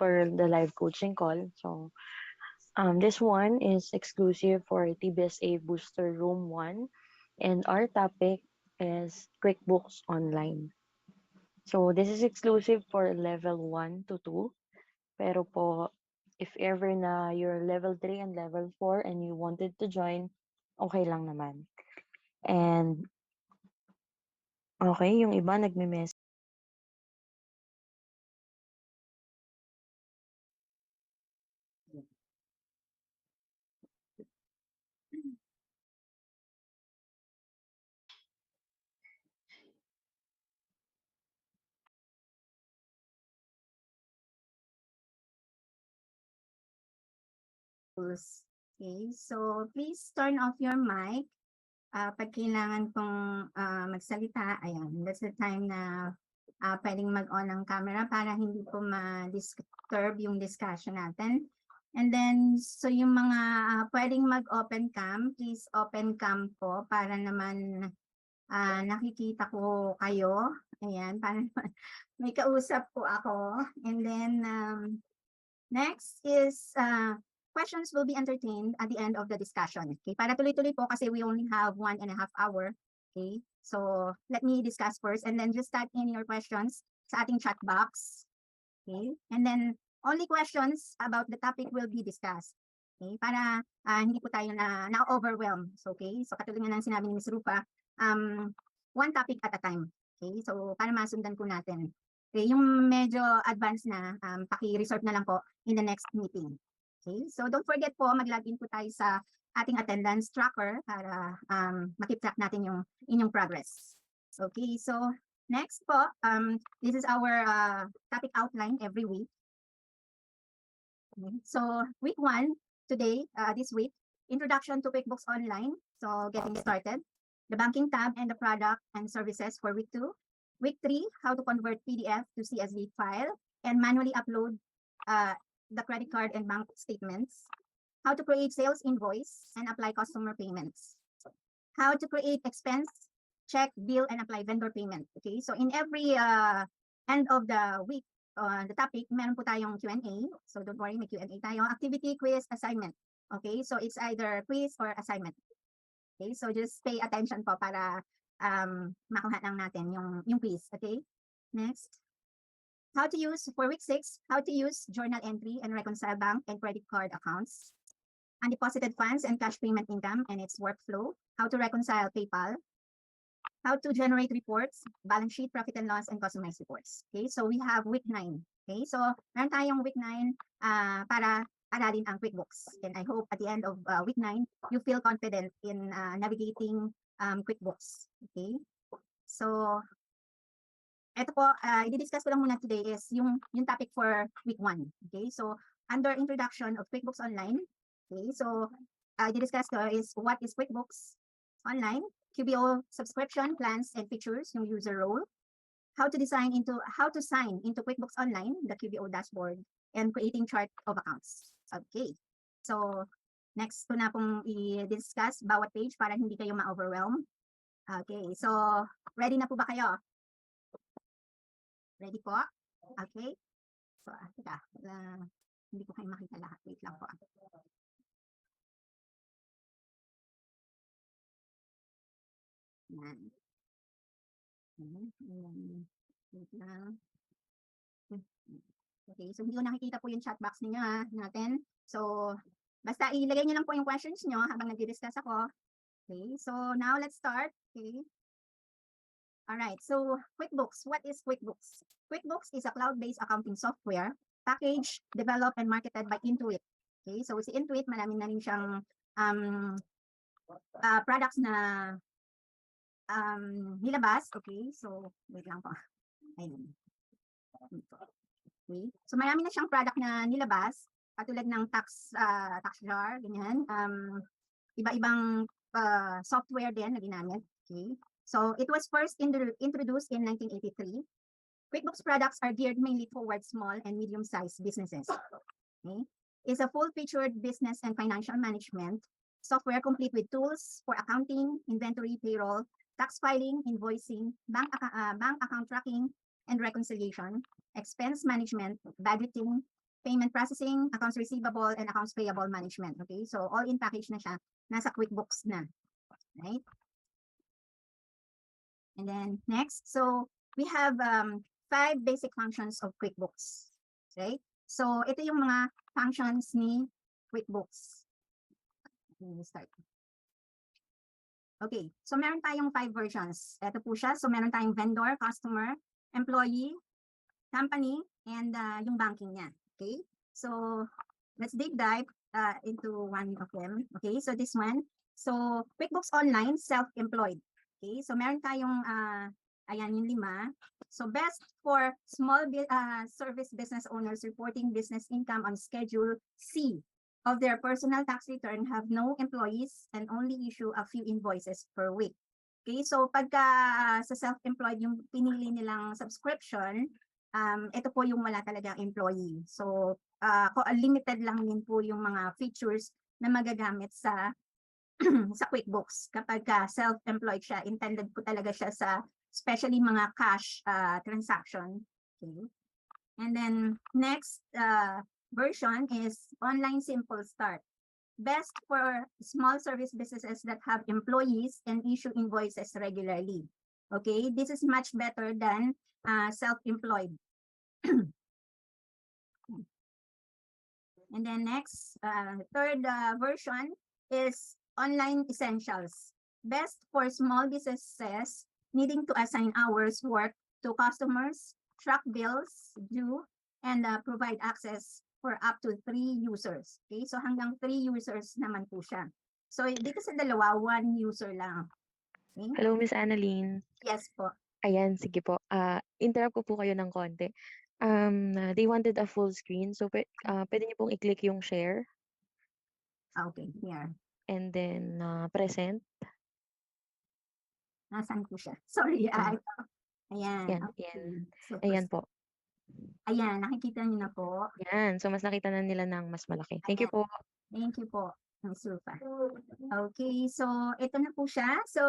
for the live coaching call. So this one is exclusive for TBSA Booster Room 1, and our topic is QuickBooks Online. So this is exclusive for level 1 to 2. Pero po, if ever na you're level 3 and level 4 and you wanted to join, okay lang naman. And okay, yung iba nagme-message. Okay, so please turn off your mic. Pag kailangan kong magsalita, ayan, that's the time na pwedeng mag-on ang camera para hindi po ma-disturb yung discussion natin. And then, so yung mga pwedeng mag-open cam, please open cam po para naman nakikita ko kayo. Ayan, para may kausap po ako. And then, next is questions will be entertained at the end of the discussion. Okay, para tuloy-tuloy po kasi we only have 1.5 hours. Okay, so let me discuss first and then just type in your questions sa ating chat box. Okay, and then only questions about the topic will be discussed. Okay, para hindi po tayo na-overwhelm. So, okay, so katulad nga ng sinabi ni Ms. Rupa, one topic at a time. Okay, so para masundan po natin. Okay, yung medyo advanced na, paki-reserve na lang po in the next meeting. Okay, so don't forget po, mag-login po tayo sa ating attendance tracker para makip track natin yung inyong progress. Okay, so next po, this is our topic outline every week. Okay, so week 1, today, this week, introduction to QuickBooks Online. So getting started. The banking tab and the product and services for week 2. Week 3, how to convert PDF to CSV file and manually upload the credit card and bank statements. How to create sales invoice and apply customer payments. How to create expense, check, bill, and apply vendor payment. Okay, so in every end of the week, the topic, meron po tayong Q&A. So don't worry, may Q&A tayo. Activity, quiz, assignment. Okay, so it's either quiz or assignment. Okay, so just pay attention po para makuha lang natin yung quiz. Okay, next. How to use, for week 6, how to use journal entry and reconcile bank and credit card accounts. Undeposited funds and cash payment income and its workflow. How to reconcile PayPal. How to generate reports, balance sheet, profit and loss, and customized reports. Okay, so we have week 9. Okay, so meron tayong week 9 para aralin ang QuickBooks. And I hope at the end of week 9, you feel confident in navigating QuickBooks. Okay, so ito po, i-discuss ko lang muna today is yung topic for week 1. Okay, so under introduction of QuickBooks Online, okay, so i-discuss ko is what is QuickBooks Online, QBO subscription plans and features, yung user role, how to sign into QuickBooks Online, the QBO dashboard, and creating chart of accounts. Okay, so next ko na pong i-discuss bawat page para hindi kayo ma-overwhelm. Okay, so ready na po ba kayo? Ready po? Okay. So, teka, hindi ko kayo makita lahat. Wait lang po. Yan. Wait lang. Okay, so hindi ko nakikita po yung chat box ninyo natin. So, basta ilagay nyo lang po yung questions nyo habang nag-discuss ako. Okay, so now let's start. Okay. All right, so QuickBooks. What is QuickBooks? QuickBooks is a cloud-based accounting software packaged, developed, and marketed by Intuit. Okay, so si Intuit, marami na rin siyang products na nilabas. Okay, so wait lang po. Ayun. Okay, so marami na siyang product na nilabas, katulad ng tax jar, ganyan. Iba-ibang software din na ginamit. Okay. So it was first introduced in 1983. QuickBooks products are geared mainly towards small and medium-sized businesses. Okay. It's a full-featured business and financial management software complete with tools for accounting, inventory, payroll, tax filing, invoicing, bank account tracking and reconciliation, expense management, budgeting, payment processing, accounts receivable, and accounts payable management. Okay, so all-in package na siya. Nasa QuickBooks na. Right? And then next, so we have 5 basic functions of QuickBooks. Right? So ito yung mga functions ni QuickBooks. Let me start. Okay, so meron tayong 5 versions. Ito po siya. So meron tayong vendor, customer, employee, company, and yung banking niya. Okay, so let's dive into one of them. Okay, so this one. So QuickBooks Online, self-employed. Okay, so meron tayong, ayan yung 5. So best for small service business owners reporting business income on Schedule C of their personal tax return, have no employees, and only issue a few invoices per week. Okay, so pagka sa self-employed yung pinili nilang subscription, ito po yung wala talagang employee. So limited lang din po yung mga features na magagamit sa sa QuickBooks kapag self-employed siya. Intended po talaga siya sa especially mga cash transaction. Okay. And then next version is Online Simple Start. Best for small service businesses that have employees and issue invoices regularly. Okay, this is much better than self-employed. And then next, third version is Online Essentials. Best for small businesses needing to assign hours work to customers, track bills due, and provide access for up to 3 users. Okay, so hanggang 3 users naman po siya. So dito sa dalawa, 1 user lang. Okay? Hello, Miss Annalyn. Yes po. Ayan, sige po. Interrupt ko po kayo ng konti. They wanted a full screen. So, pwede niyo pong i-click yung share Okay, here. and then present. Nasaan po siya? Sorry, Ayan, ayan. yan. Okay. So, Ayan po. ayan, nakikita niyo na po. Yan. So, mas nakita na nila ng mas malaki. Thank you Ayan. po. Thank you po, Ms. Rufa. Okay, so ito na po siya. So,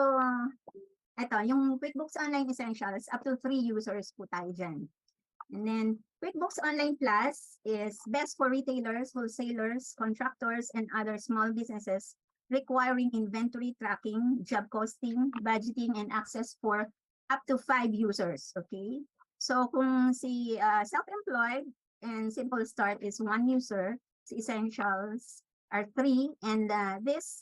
ito, yung QuickBooks Online Essentials, up to 3 users po tayo dyan. And then, QuickBooks Online Plus is best for retailers, wholesalers, contractors, and other small businesses requiring inventory tracking, job costing, budgeting, and access for up to 5 users. Okay? So, kung si self-employed and Simple Start is 1 user, si Essentials are 3, and this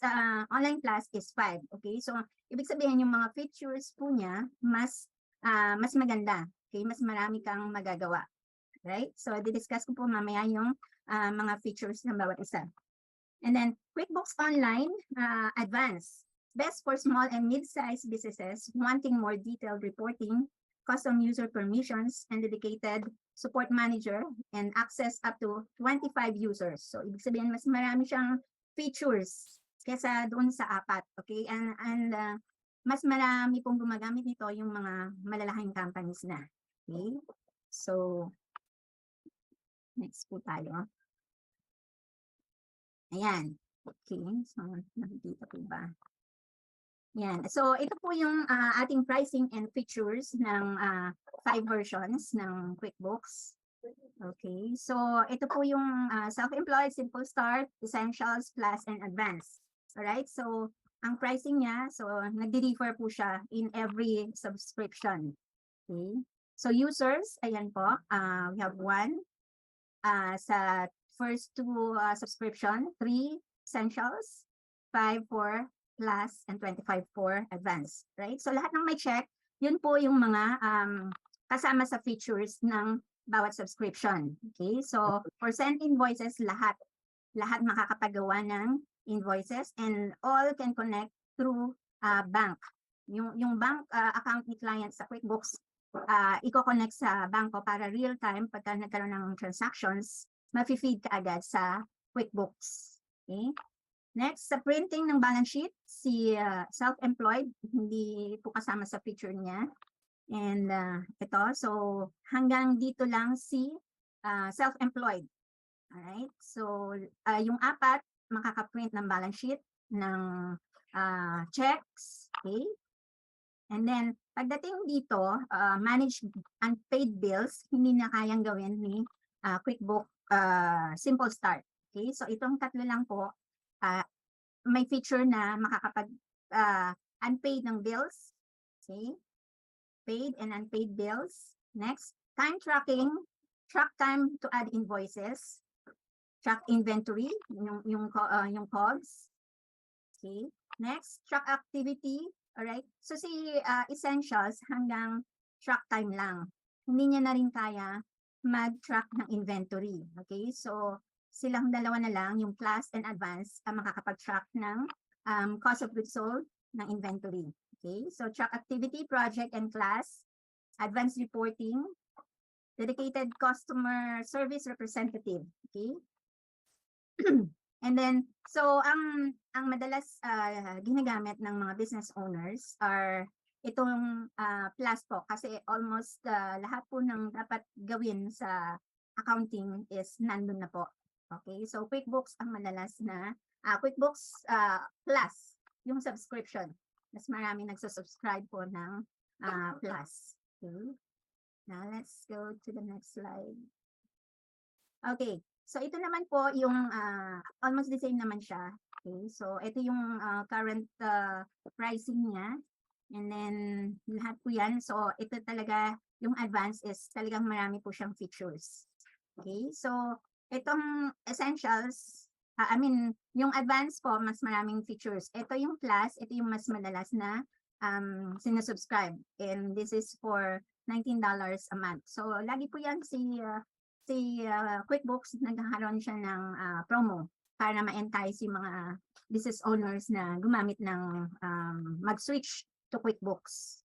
Online Plus is 5. Okay? So, ibig sabihin yung mga features po niya mas maganda. Okay? Mas marami kang magagawa. Right? So, di-discuss ko po mamaya yung mga features ng bawat isa. And then, QuickBooks Online Advanced. Best for small and mid-sized businesses wanting more detailed reporting, custom user permissions, and dedicated support manager, and access up to 25 users. So, ibig sabihin, mas marami siyang features kesa doon sa 4. Okay? And mas marami pong gumagamit nito yung mga malalaking companies na. Okay? So, next po tayo. Ayan. Okay. So, nakikita po ba? Yan. So, ito po yung ating pricing and features ng 5 versions ng QuickBooks. Okay. So, ito po yung self-employed, Simple Start, Essentials, Plus, and Advanced. Alright. So, ang pricing niya, so, nagdi-differ po siya in every subscription. Okay. So, users, ayan po, we have 1 sa first 2 subscription, 3 Essentials, 5 for Plus, and 25 for Advanced. Right? So, lahat ng may check, yun po yung mga kasama sa features ng bawat subscription. Okay? So, for send invoices, lahat makakapagawa ng invoices, and all can connect through bank. Yung bank account ni client sa QuickBooks, i-connect sa banko para real time pagka nagkaroon ng transactions, ma-feed ka agad sa QuickBooks. Okay? Next, sa printing ng balance sheet, si self-employed, hindi po kasama sa feature niya. And ito, so hanggang dito lang si self-employed. Alright, so yung 4, makaka-print ng balance sheet, ng checks, okay? And then, pagdating dito, manage unpaid bills, hindi na kayang gawin ni QuickBooks simple start. Okay, so itong tatlo lang po, may feature na makakapag unpaid ng bills. Okay, paid and unpaid bills. Next, time tracking, track time to add invoices, track inventory, yung COGS. Okay, next, track activity. Alright, so si essentials hanggang track time lang. Hindi niya na rin kaya mag-track ng inventory. Okay, so silang dalawa na lang, yung class and advance, ang makakapag-track ng cost of goods sold ng inventory. Okay, so track activity, project and class, advanced reporting, dedicated customer service representative. Okay. And then, so ang madalas ginagamit ng mga business owners are itong plus po kasi almost lahat po ng dapat gawin sa accounting is nandun na po. Okay, so QuickBooks ang madalas na QuickBooks Plus, yung subscription. Mas marami nagsusubscribe po ng Plus. Okay, now let's go to the next slide. Okay, so ito naman po yung almost the same naman siya. Okay, so ito yung current pricing niya. And then lahat po yan. So ito talaga yung advance is talagang marami po siyang features. Okay, so itong essentials, I mean, yung advance po mas maraming features. Ito yung plus, ito yung mas madalas na sinusubscribe. And this is for $19 a month. So lagi po yan si QuickBooks nagkakaroon siya ng promo para ma-entice yung mga business owners na gumamit ng mag-switch to QuickBooks.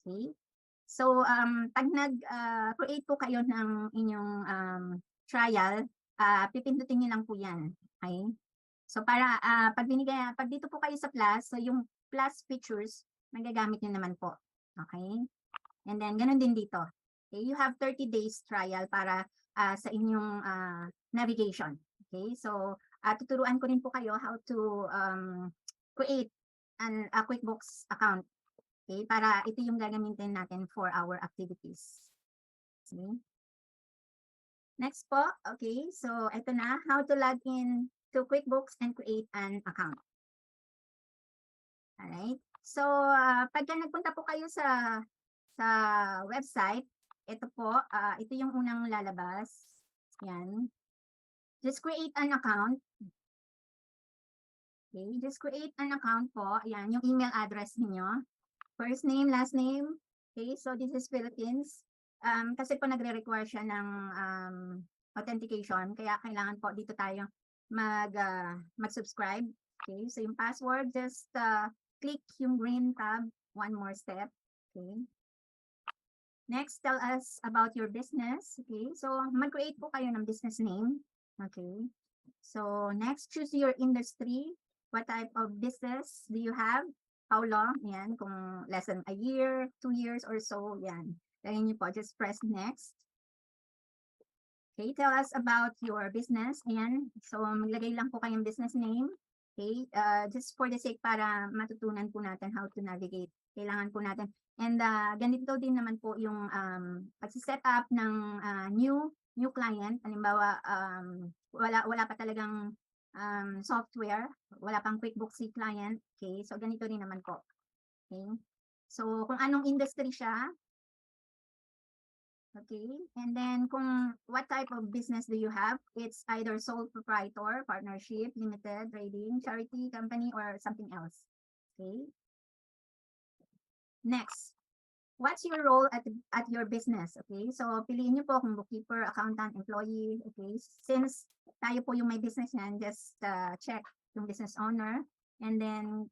Okay? So, pag nag-create po kayo ng inyong trial, pipindutin niyo lang po yan. Okay? So, para pag dito po kayo sa plus, so yung plus features, magagamit niyo naman po. Okay? And then, ganun din dito. Okay? You have 30 days trial para sa inyong navigation. Okay, so tuturuan ko rin po kayo how to create a QuickBooks account. Okay, para ito yung gagamitin natin for our activities. Okay. Next po, okay, so ito na, how to log in to QuickBooks and create an account. Alright, so pagka nagpunta po kayo sa website, ito po, ito yung unang lalabas. Yan. Just create an account. Okay, just create an account po. Yan, yung email address niyo. First name, last name. Okay, so this is Philippines. Kasi po nagre-require siya ng authentication. Kaya kailangan po dito tayo mag-subscribe. Okay, so yung password, just click yung green tab, one more step. Okay. Next, tell us about your business. Okay, so mag-create po kayo ng business name. Okay, so next, choose your industry. What type of business do you have? How long? Yan, kung less than a year, 2 years or so, yan. Lagyan niyo po, just press next. Okay, tell us about your business. Ayan, so maglagay lang po kayong business name. Okay, just for the sake para matutunan po natin how to navigate. Kailangan po natin. And ganito din naman po yung pag-set up ng new client. Halimbawa, wala pa talagang software, wala pang QuickBooks si client. Okay, so ganito rin naman po. Okay, so kung anong industry siya. Okay, and then kung what type of business do you have? It's either sole proprietor, partnership, limited, trading, charity, company, or something else. Okay. Next, what's your role at your business? Okay, so piliin niyo po kung bookkeeper, accountant, employee. Okay, since tayo po yung may business yan, just check yung business owner. And then,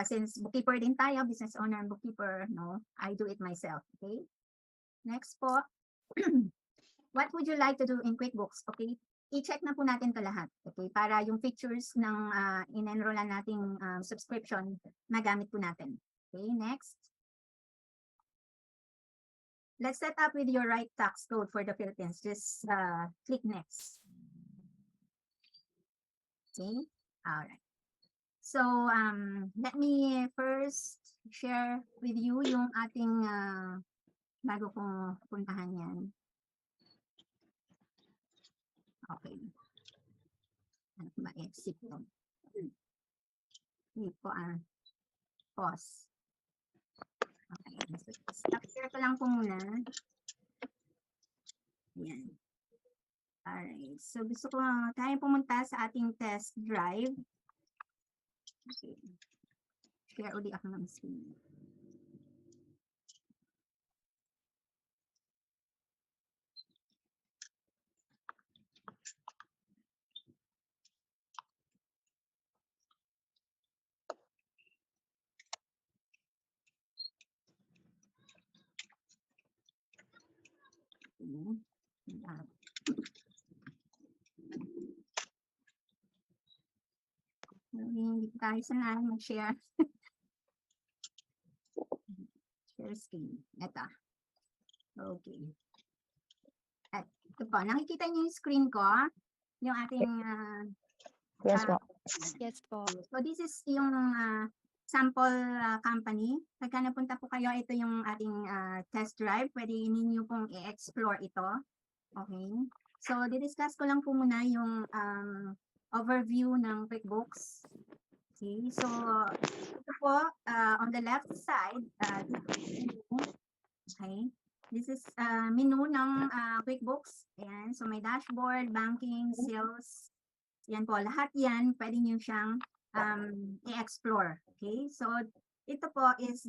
since bookkeeper din tayo, business owner and bookkeeper, no, I do it myself. Okay. Next po, what would you like to do in QuickBooks? Okay, i-check na po natin to lahat. Okay, para yung features ng in-enrollan nating subscription, magamit po natin. Okay, next. Let's set up with your right tax code for the Philippines. Just click next. Okay, all right. So, let me first share with you yung ating bago ko puntahan yan. Okay. Ano ba? Exit to. Hindi po, pause. Okay. So, stop share ko lang po muna. Yan. Alright. So, gusto ko tayo pumunta sa ating test drive. Okay. Share ulit ako ng screen. Hindi tayo sanay mag-share. Share screen. Ito. Okay. At ito po, nakikita niyo yung screen ko. Yung ating Yes po. Yes po. so this is yung sample company. Pagka napunta po kayo, ito yung ating test drive. Pwede ninyo pong i-explore ito. Okay. So, di-discuss ko lang po muna yung overview ng QuickBooks. Okay. So, ito po, on the left side, okay. This is menu ng QuickBooks. Ayan. So, may dashboard, banking, sales. Yan po. Lahat yan, pwede nyo siyang i-explore. Okay. So, ito po is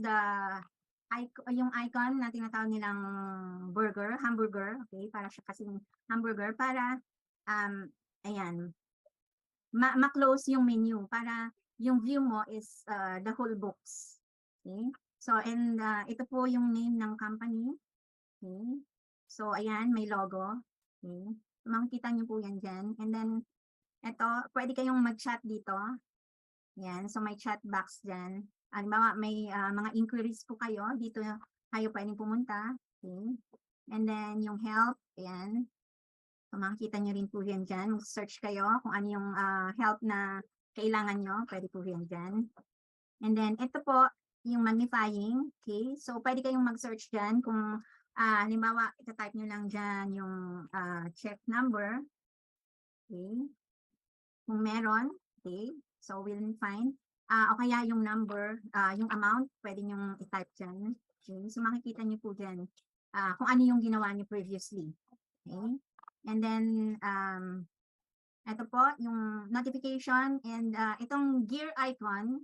yung icon na tinatawag nilang hamburger. Okay. Para siya kasing hamburger. Para, ayan, ma-close yung menu. Para yung view mo is the whole books. Okay. So, and ito po yung name ng company. Okay. So, ayan, may logo. Okay. Makikita niyo po yan dyan. And then, ito, pwede kayong mag-chat dito. Yan. So, may chat box dyan. May mga inquiries po kayo. Dito kayo pwedeng pumunta. Okay. And then, yung help. Ayan. So, makikita nyo rin po yan dyan. Search kayo kung ano yung help na kailangan nyo. Pwede po yan dyan. And then, ito po, yung magnifying. Okay. So, pwede kayong mag-search dyan kung halimbawa, ita-type nyo lang dyan yung check number. Okay. Kung meron, okay. So, we'll find. O kaya yung number, yung amount, pwede nyo i-type dyan. Okay. So, makikita nyo po dyan kung ano yung ginawa nyo previously. Okay. And then, ito po, yung notification and itong gear icon,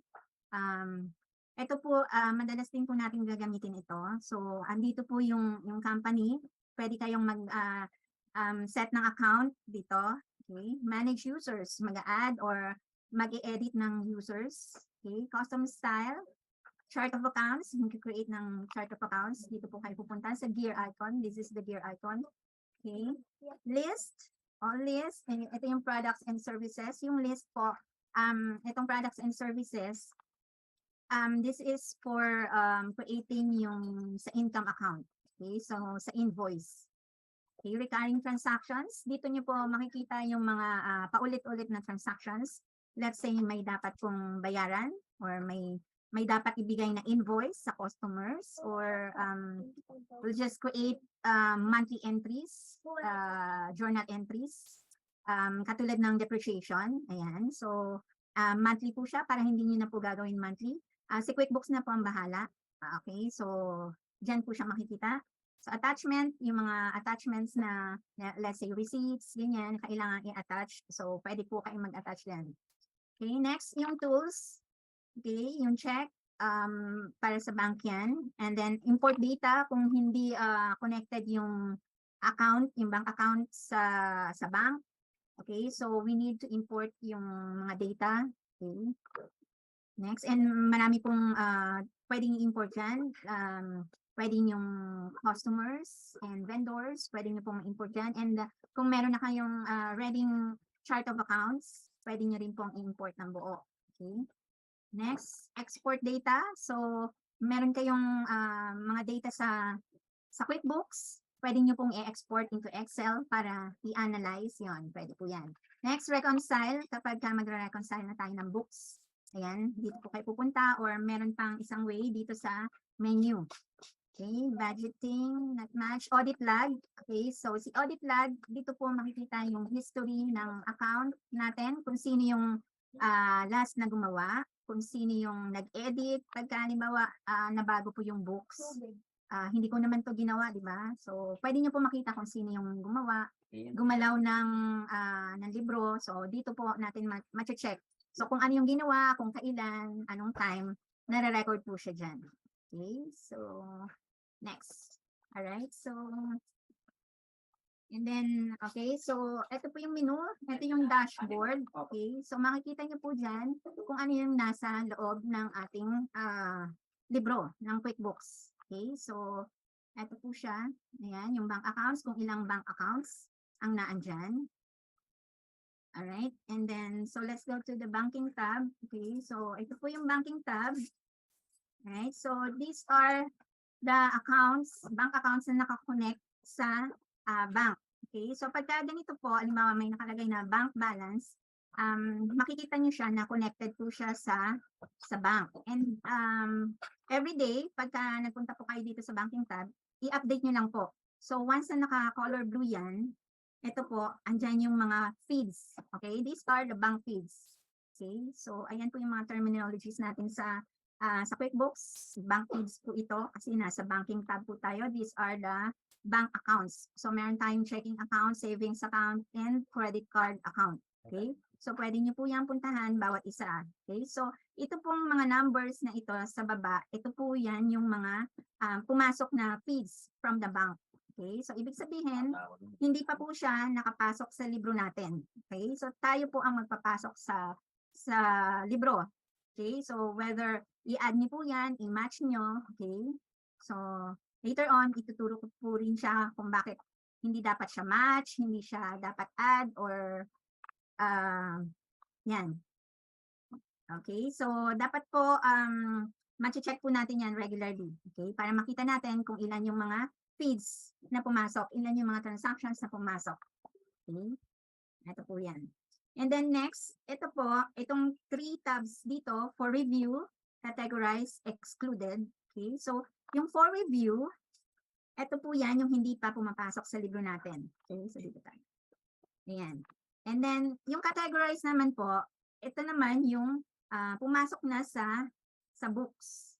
ito po, madalas din po natin gagamitin ito. So, andito po yung company. Pwede kayong set ng account dito. Okay. Manage users, mag-add or mag-edit ng users. Okay. Custom style, chart of accounts, mag-create ng chart of accounts. Dito po kayo pupunta sa gear icon. This is the gear icon. Okay. List, all list. And ito yung products and services. Yung list po, itong products and services, this is for creating yung sa income account. Okay. So, sa invoice. Okay, recurring transactions. Dito nyo po makikita yung mga paulit-ulit na transactions. Let's say may dapat pong bayaran or may dapat ibigay na invoice sa customers or we'll just create monthly entries, journal entries, katulad ng depreciation. Ayan. So, monthly po siya para hindi nyo na po gagawin monthly. Si QuickBooks na po ang bahala. Okay, so dyan po siya makikita. So, attachment, yung mga attachments na, let's say, receipts, ganyan, kailangan i-attach. So, pwede po kayong mag-attach yan. Okay, next, yung tools. Okay, yung check, para sa bank yan. And then, import data kung hindi connected yung account, yung bank account sa bank. Okay, so we need to import yung mga data. Okay. Next, and marami pong pwedeng i-import dyan. Pwede yung customers and vendors, pwede nyo pong import dyan. And kung meron na kayong ready chart of accounts, pwede nyo rin pong import ng buo. Okay. Next, export data. So, meron kayong mga data sa QuickBooks, pwede nyo pong i-export into Excel para i-analyze yon. Pwede po yan. Next, reconcile. Kapag magre-reconcile na tayo ng books, ayan, dito po kayo pupunta or meron pang isang way dito sa menu. Okay, budgeting, not match, audit log. Okay, so si audit log, dito po makikita yung history ng account natin, kung sino yung last na gumawa, kung sino yung nag-edit, pagka halimbawa nabago po yung books. Hindi ko naman to ginawa, di ba? So, pwede nyo po makita kung sino yung gumawa, gumalaw ng libro. So, dito po natin ma-check. So, kung ano yung ginawa, kung kailan, anong time, nare-record po siya dyan. Okay, so next. All right, so and then, okay, so ito po yung menu, ito yung dashboard. Okay, so makikita niyo po dyan kung ano yung nasa loob ng ating libro ng QuickBooks. Okay, so ito po siya. Ayan, yung bank accounts, kung ilang bank accounts ang naandyan. All right, and then, so let's go to the banking tab. Okay, so ito po yung banking tab. All right, so these are the accounts, bank accounts na nakakonect sa bank. Okay, so pagka ganito po, halimbawa may nakalagay na bank balance, makikita niyo siya na connected po siya sa bank. And every day, pagka nagpunta po kayo dito sa banking tab, i-update niyo lang po. So once na naka-color blue yan, ito po, andyan yung mga feeds. Okay, these are the bank feeds. Okay, so ayan po yung mga terminologies natin sa QuickBooks, bank feeds po ito kasi nasa banking tab po tayo. These are the bank accounts. So meron tayong checking account, savings account, and credit card account. Okay? So pwede nyo po yan puntahan bawat isa. Okay? So ito pong mga numbers na ito sa baba, ito po yan yung mga pumasok na feeds from the bank. Okay? So ibig sabihin, hindi pa po siya nakapasok sa libro natin. Okay? So tayo po ang magpapasok sa libro. Okay? So whether i-add niyo po yan, i-match niyo, okay? So, later on, ituturo ko po rin siya kung bakit hindi dapat siya match, hindi siya dapat add, or yan. Okay, so dapat po ma-check po natin yan regularly, okay? Para makita natin kung ilan yung mga feeds na pumasok, ilan yung mga transactions na pumasok. Okay? Ito po yan. And then next, ito po, itong 3 tabs dito for review, categorize, excluded. Okay, so yung for review, ito po yan yung hindi pa pumapasok sa libro natin. Okay, so dito tayo. Ayan. And then, yung categorize naman po, ito naman yung pumasok na sa books.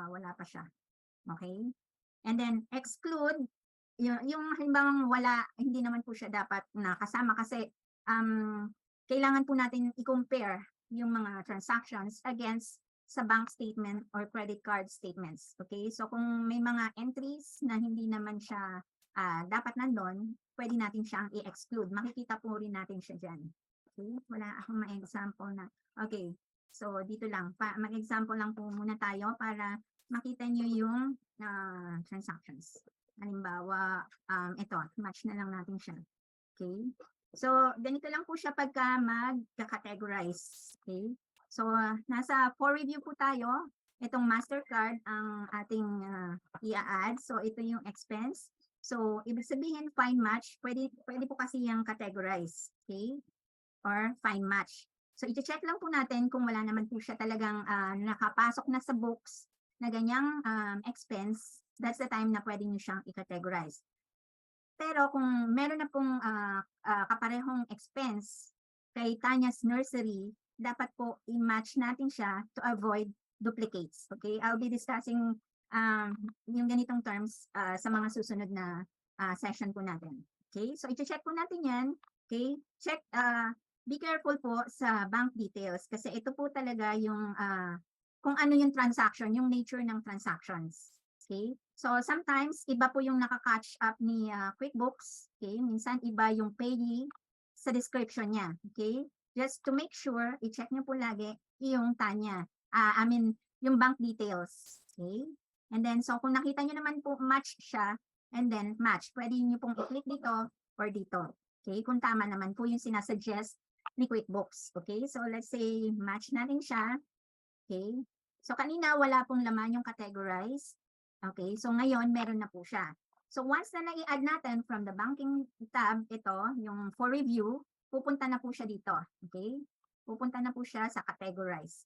Wala pa siya. Okay? And then, exclude, yung halimbawa wala, hindi naman po siya dapat nakasama kasi kailangan po natin i-compare yung mga transactions against sa bank statement or credit card statements. Okay? So kung may mga entries na hindi naman siya dapat nandun, pwede natin siyang i-exclude. Makikita po rin natin siya dyan. Okay? Wala akong ma-example na. Okay. So dito lang. Mag-example lang po muna tayo para makita nyo yung transactions. Halimbawa, ito, match na lang natin siya. Okay? So, ganito lang po siya pagka mag-categorize. Okay? So, nasa for review po tayo. Itong Mastercard ang ating i-add. So, ito yung expense. So, ibig sabihin, find match. Pwede po kasi yung categorize. Okay? Or find match. So, i-check lang po natin kung wala naman po siya talagang nakapasok na sa books na ganyang expense. That's the time na pwede nyo siyang i-categorize. Pero kung meron na pong kaparehong expense kay Tanya's Nursery, dapat po i-match natin siya to avoid duplicates. Okay? I'll be discussing yung ganitong terms sa mga susunod na session po natin. Okay? So, i-check po natin yan. Okay? Check, be careful po sa bank details kasi ito po talaga yung kung ano yung transaction, yung nature ng transactions. Okay? So sometimes iba po yung naka-catch up ni QuickBooks, okay? Minsan iba yung payee sa description niya, okay? Just to make sure, i-check niyo po lagi yung Tanya. Yung bank details, okay? And then so kung nakita niyo naman po match siya and then match, pwede niyo pong i-click dito or dito. Okay? Kung tama naman po yung sinasuggest ni QuickBooks, okay? So let's say match natin siya. Okay? So kanina wala pong laman yung categorize. Okay, so ngayon meron na po siya. So once na nai-add natin from the banking tab, ito, yung for review, pupunta na po siya dito. Okay? Pupunta na po siya sa categorize.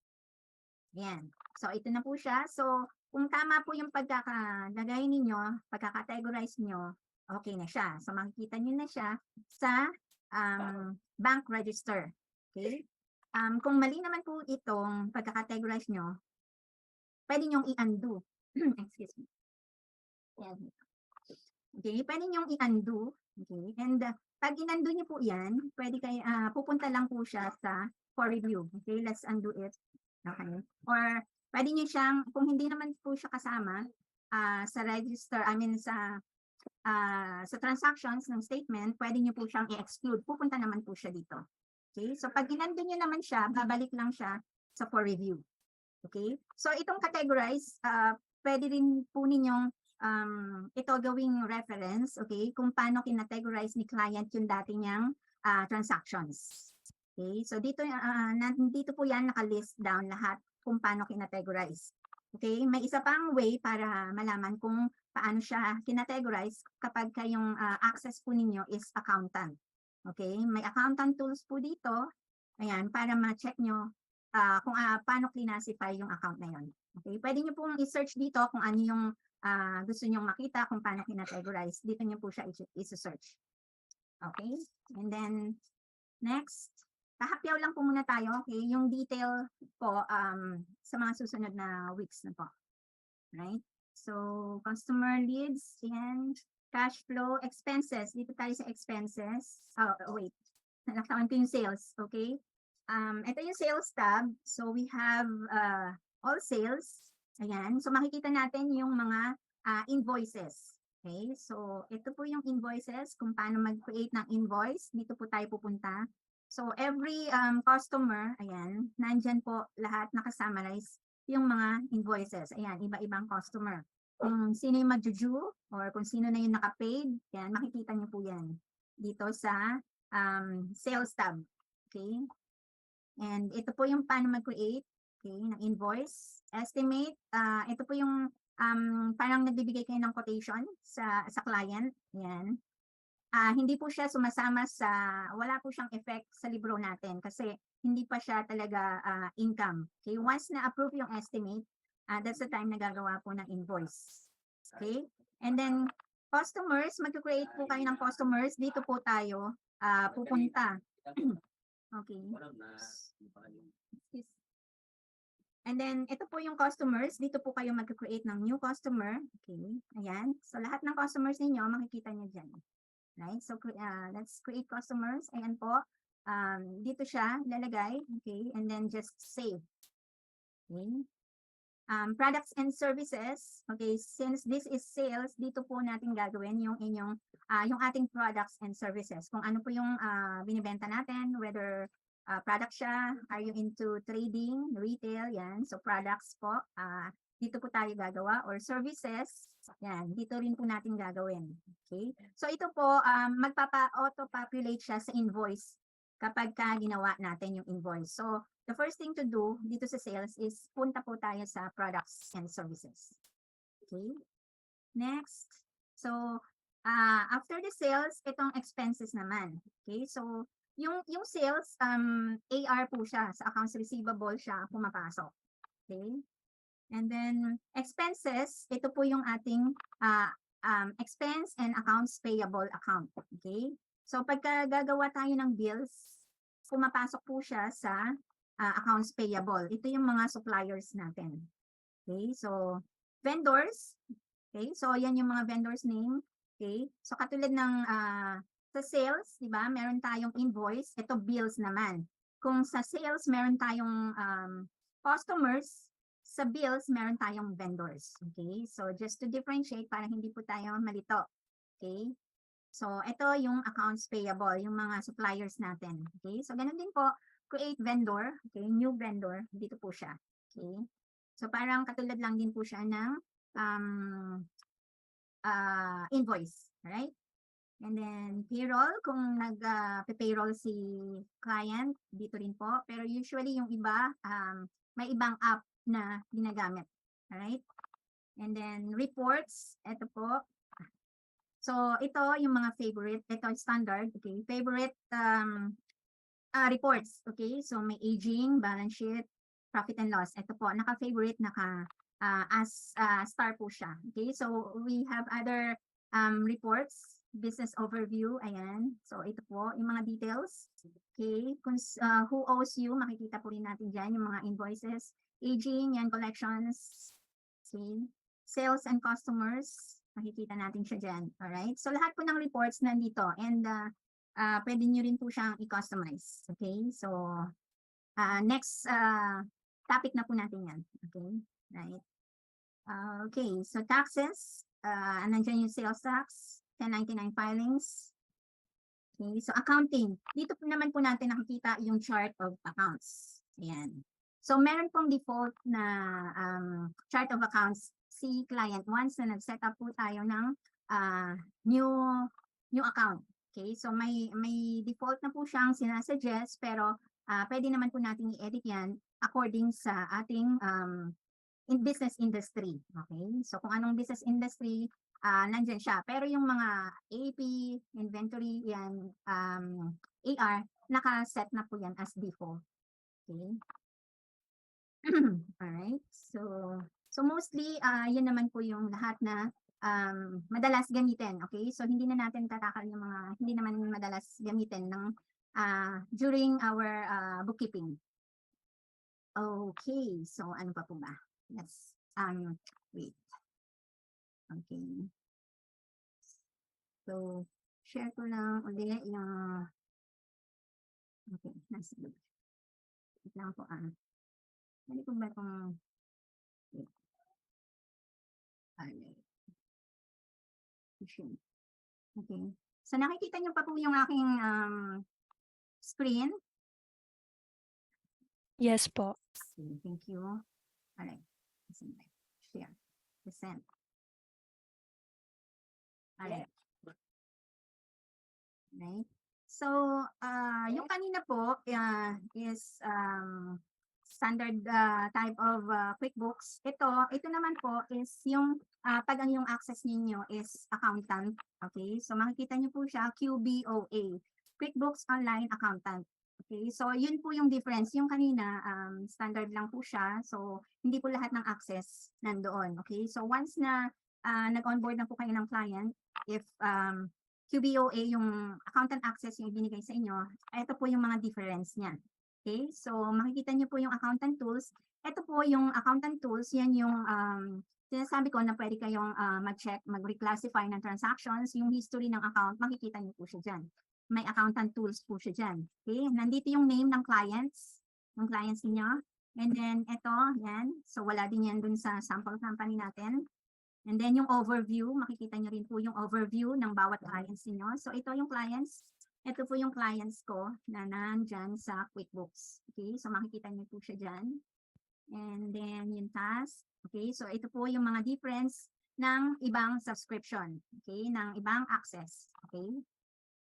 Ayan. So ito na po siya. So kung tama po yung pagkakalagay ninyo, pagkakategorize nyo, okay na siya. So makikita nyo na siya sa bank register. Okay? Kung mali naman po itong pagkakategorize nyo, pwede nyong i-undo. Excuse me. Yan. Okay, pwede nyong i-undo. Okay, and pag in-undo nyo po yan, pwede kayo, pupunta lang po siya sa for review. Okay, let's undo it. Okay, or pwede nyo siyang, kung hindi naman po siya kasama sa register, sa transactions ng statement, pwede nyo po siyang i-exclude. Pupunta naman po siya dito. Okay, so pag in-undo nyo naman siya, babalik lang siya sa for review. Okay, so itong categorize, pwede rin po ninyong ito gawing reference, okay, kung paano kinategorize ni client yung dati niyang transactions. Okay, so dito po yan nakalist down lahat kung paano kinategorize. Okay, may isa pang way para malaman kung paano siya kinategorize kapag kayong access po ninyo is accountant. Okay, may accountant tools po dito, ayan, para ma-check nyo kung paano classify yung account na yun. Okay, pwede nyo pong i-search dito kung ano yung gusto nyong makita kung paano kinategorize. Dito nyo po siya i-search. Okay, and then next, kahapyaw lang po muna tayo, okay, yung detail po sa mga susunod na weeks na po. Right? So, customer leads and cash flow, expenses. Dito tayo sa expenses. Oh, wait. Nakakawan ko yung sales, okay? Ito yung sales tab. So, we have all sales. Ayan. So, makikita natin yung mga invoices. Okay. So, ito po yung invoices. Kung paano mag-create ng invoice. Dito po tayo pupunta. So, every customer, ayan, nandyan po lahat nakasummarize yung mga invoices. Ayan, iba-ibang customer. Kung sino yung mag-due or kung sino na yung naka-paid, yan, makikita niyo po yan dito sa sales tab. Okay. And ito po yung paano mag-create, okay, ng invoice. Estimate, ito po yung parang nagbibigay kayo ng quotation sa client. Yan. Hindi po siya sumasama sa, wala po siyang effect sa libro natin kasi hindi pa siya talaga income. Okay, once na approve yung estimate, that's the time na gagawa po ng invoice. Okay, and then customers, mag-create po kayo ng customers. Dito po tayo pupunta. Okay. And then, ito po yung customers. Dito po kayo mag-create ng new customer. Okay. Ayan. So, lahat ng customers ninyo, makikita nyo dyan. Right? So, let's create customers. Ayan po. Dito siya lalagay. Okay. And then, just save. Okay. Products and services. Okay. Since this is sales, dito po natin gagawin yung inyong, yung ating products and services. Kung ano po yung binibenta natin, whether product siya, are you into trading, retail, yan. So, products po, dito po tayo gagawa, or services, yan, dito rin po natin gagawin. Okay? So, ito po, magpapa-auto-populate siya sa invoice kapag ginawa natin yung invoice. So, the first thing to do dito sa sales is punta po tayo sa products and services. Okay? Next. So, after the sales, itong expenses naman. Okay? So, yung sales, AR po siya, sa accounts receivable siya pumapasok. Okay? And then, expenses, ito po yung ating expense and accounts payable account. Okay? So, pagka gagawa tayo ng bills, pumapasok po siya sa accounts payable. Ito yung mga suppliers natin. Okay? So, vendors. Okay? So, yan yung mga vendors name. Okay? So, katulad ng sa sales, di ba, meron tayong invoice, ito bills naman. Kung sa sales, meron tayong customers, sa bills, meron tayong vendors. Okay? So, just to differentiate para hindi po tayo malito. Okay? So, ito yung accounts payable, yung mga suppliers natin. Okay? So, ganun din po, create vendor. Okay? New vendor, dito po siya. Okay? So, parang katulad lang din po siya ng invoice. Right? And then payroll, kung nag-payroll si client, dito rin po. Pero usually yung iba, may ibang app na ginagamit. Alright? And then reports, ito po. So ito yung mga favorite, ito standard, okay? Favorite reports, okay? So may aging, balance sheet, profit and loss. Ito po, naka-favorite, as star po siya. Okay, so we have other reports, business overview, ayan. So ito po, yung mga details. Okay, kung who owes you, makikita po rin natin dyan yung mga invoices, aging, yan, collections, okay, sales and customers, makikita natin siya dyan. Alright, so lahat po ng reports nandito and pwede nyo rin po siyang i-customize. Okay, so next topic na po natin yan. Okay, right. Okay, so taxes, nandiyan yung sales tax, 1099 filings. Okay, so accounting. Dito po naman po natin nakikita yung chart of accounts. Ayan. So meron pong default na chart of accounts si client once na nag-set up po tayo ng new account. Okay, so may default na po siyang sinasuggest pero pwede naman po natin i-edit yan according sa ating in business industry. Okay? So kung anong business industry, nandyan siya. Pero yung mga AP, inventory, yan, AR, naka-set na po yan as default. Okay? Alright. So mostly, yun naman po yung lahat na madalas gamitin. Okay? So hindi na natin tatakal yung mga hindi naman madalas gamitin ng during our bookkeeping. Okay. So ano pa po ba? Yes. Wait. Okay. So, share ko lang ulit yung okay, nasa wait lang po Pwede ko ba itong wait. Alright. Okay. So, nakikita niyo pa po yung aking screen. Yes po. Okay, thank you. Alright. Share. Present. Alright. Right. So, yung kanina po is standard type of QuickBooks. Ito naman po is yung pag ang yung access ninyo is accountant. Okay, so makikita niyo po siya QBOA, QuickBooks Online Accountant. Okay, so yun po yung difference. Yung kanina, standard lang po siya. So, hindi po lahat ng access nandoon. Okay, so once na nag-onboard na po kayo ng client, if QBOA yung accountant access yung ibinigay sa inyo, ito po yung mga difference niya. Okay, so makikita niyo po yung accountant tools. Ito po yung accountant tools, yan yung sinasabi ko na pwede kayong mag-check, mag-reclassify ng transactions, yung history ng account, makikita niyo po siya dyan. May accountant tools po siya dyan. Okay, nandito yung name ng clients niyo. And then ito, yan. So wala din yan dun sa sample company natin. And then yung overview, makikita nyo rin po yung overview ng bawat clients niyo. So ito yung clients. Ito po yung clients ko na nandyan sa QuickBooks. Okay, so makikita nyo po siya dyan. And then yung task. Okay, so ito po yung mga difference ng ibang subscription. Okay, ng ibang access. Okay.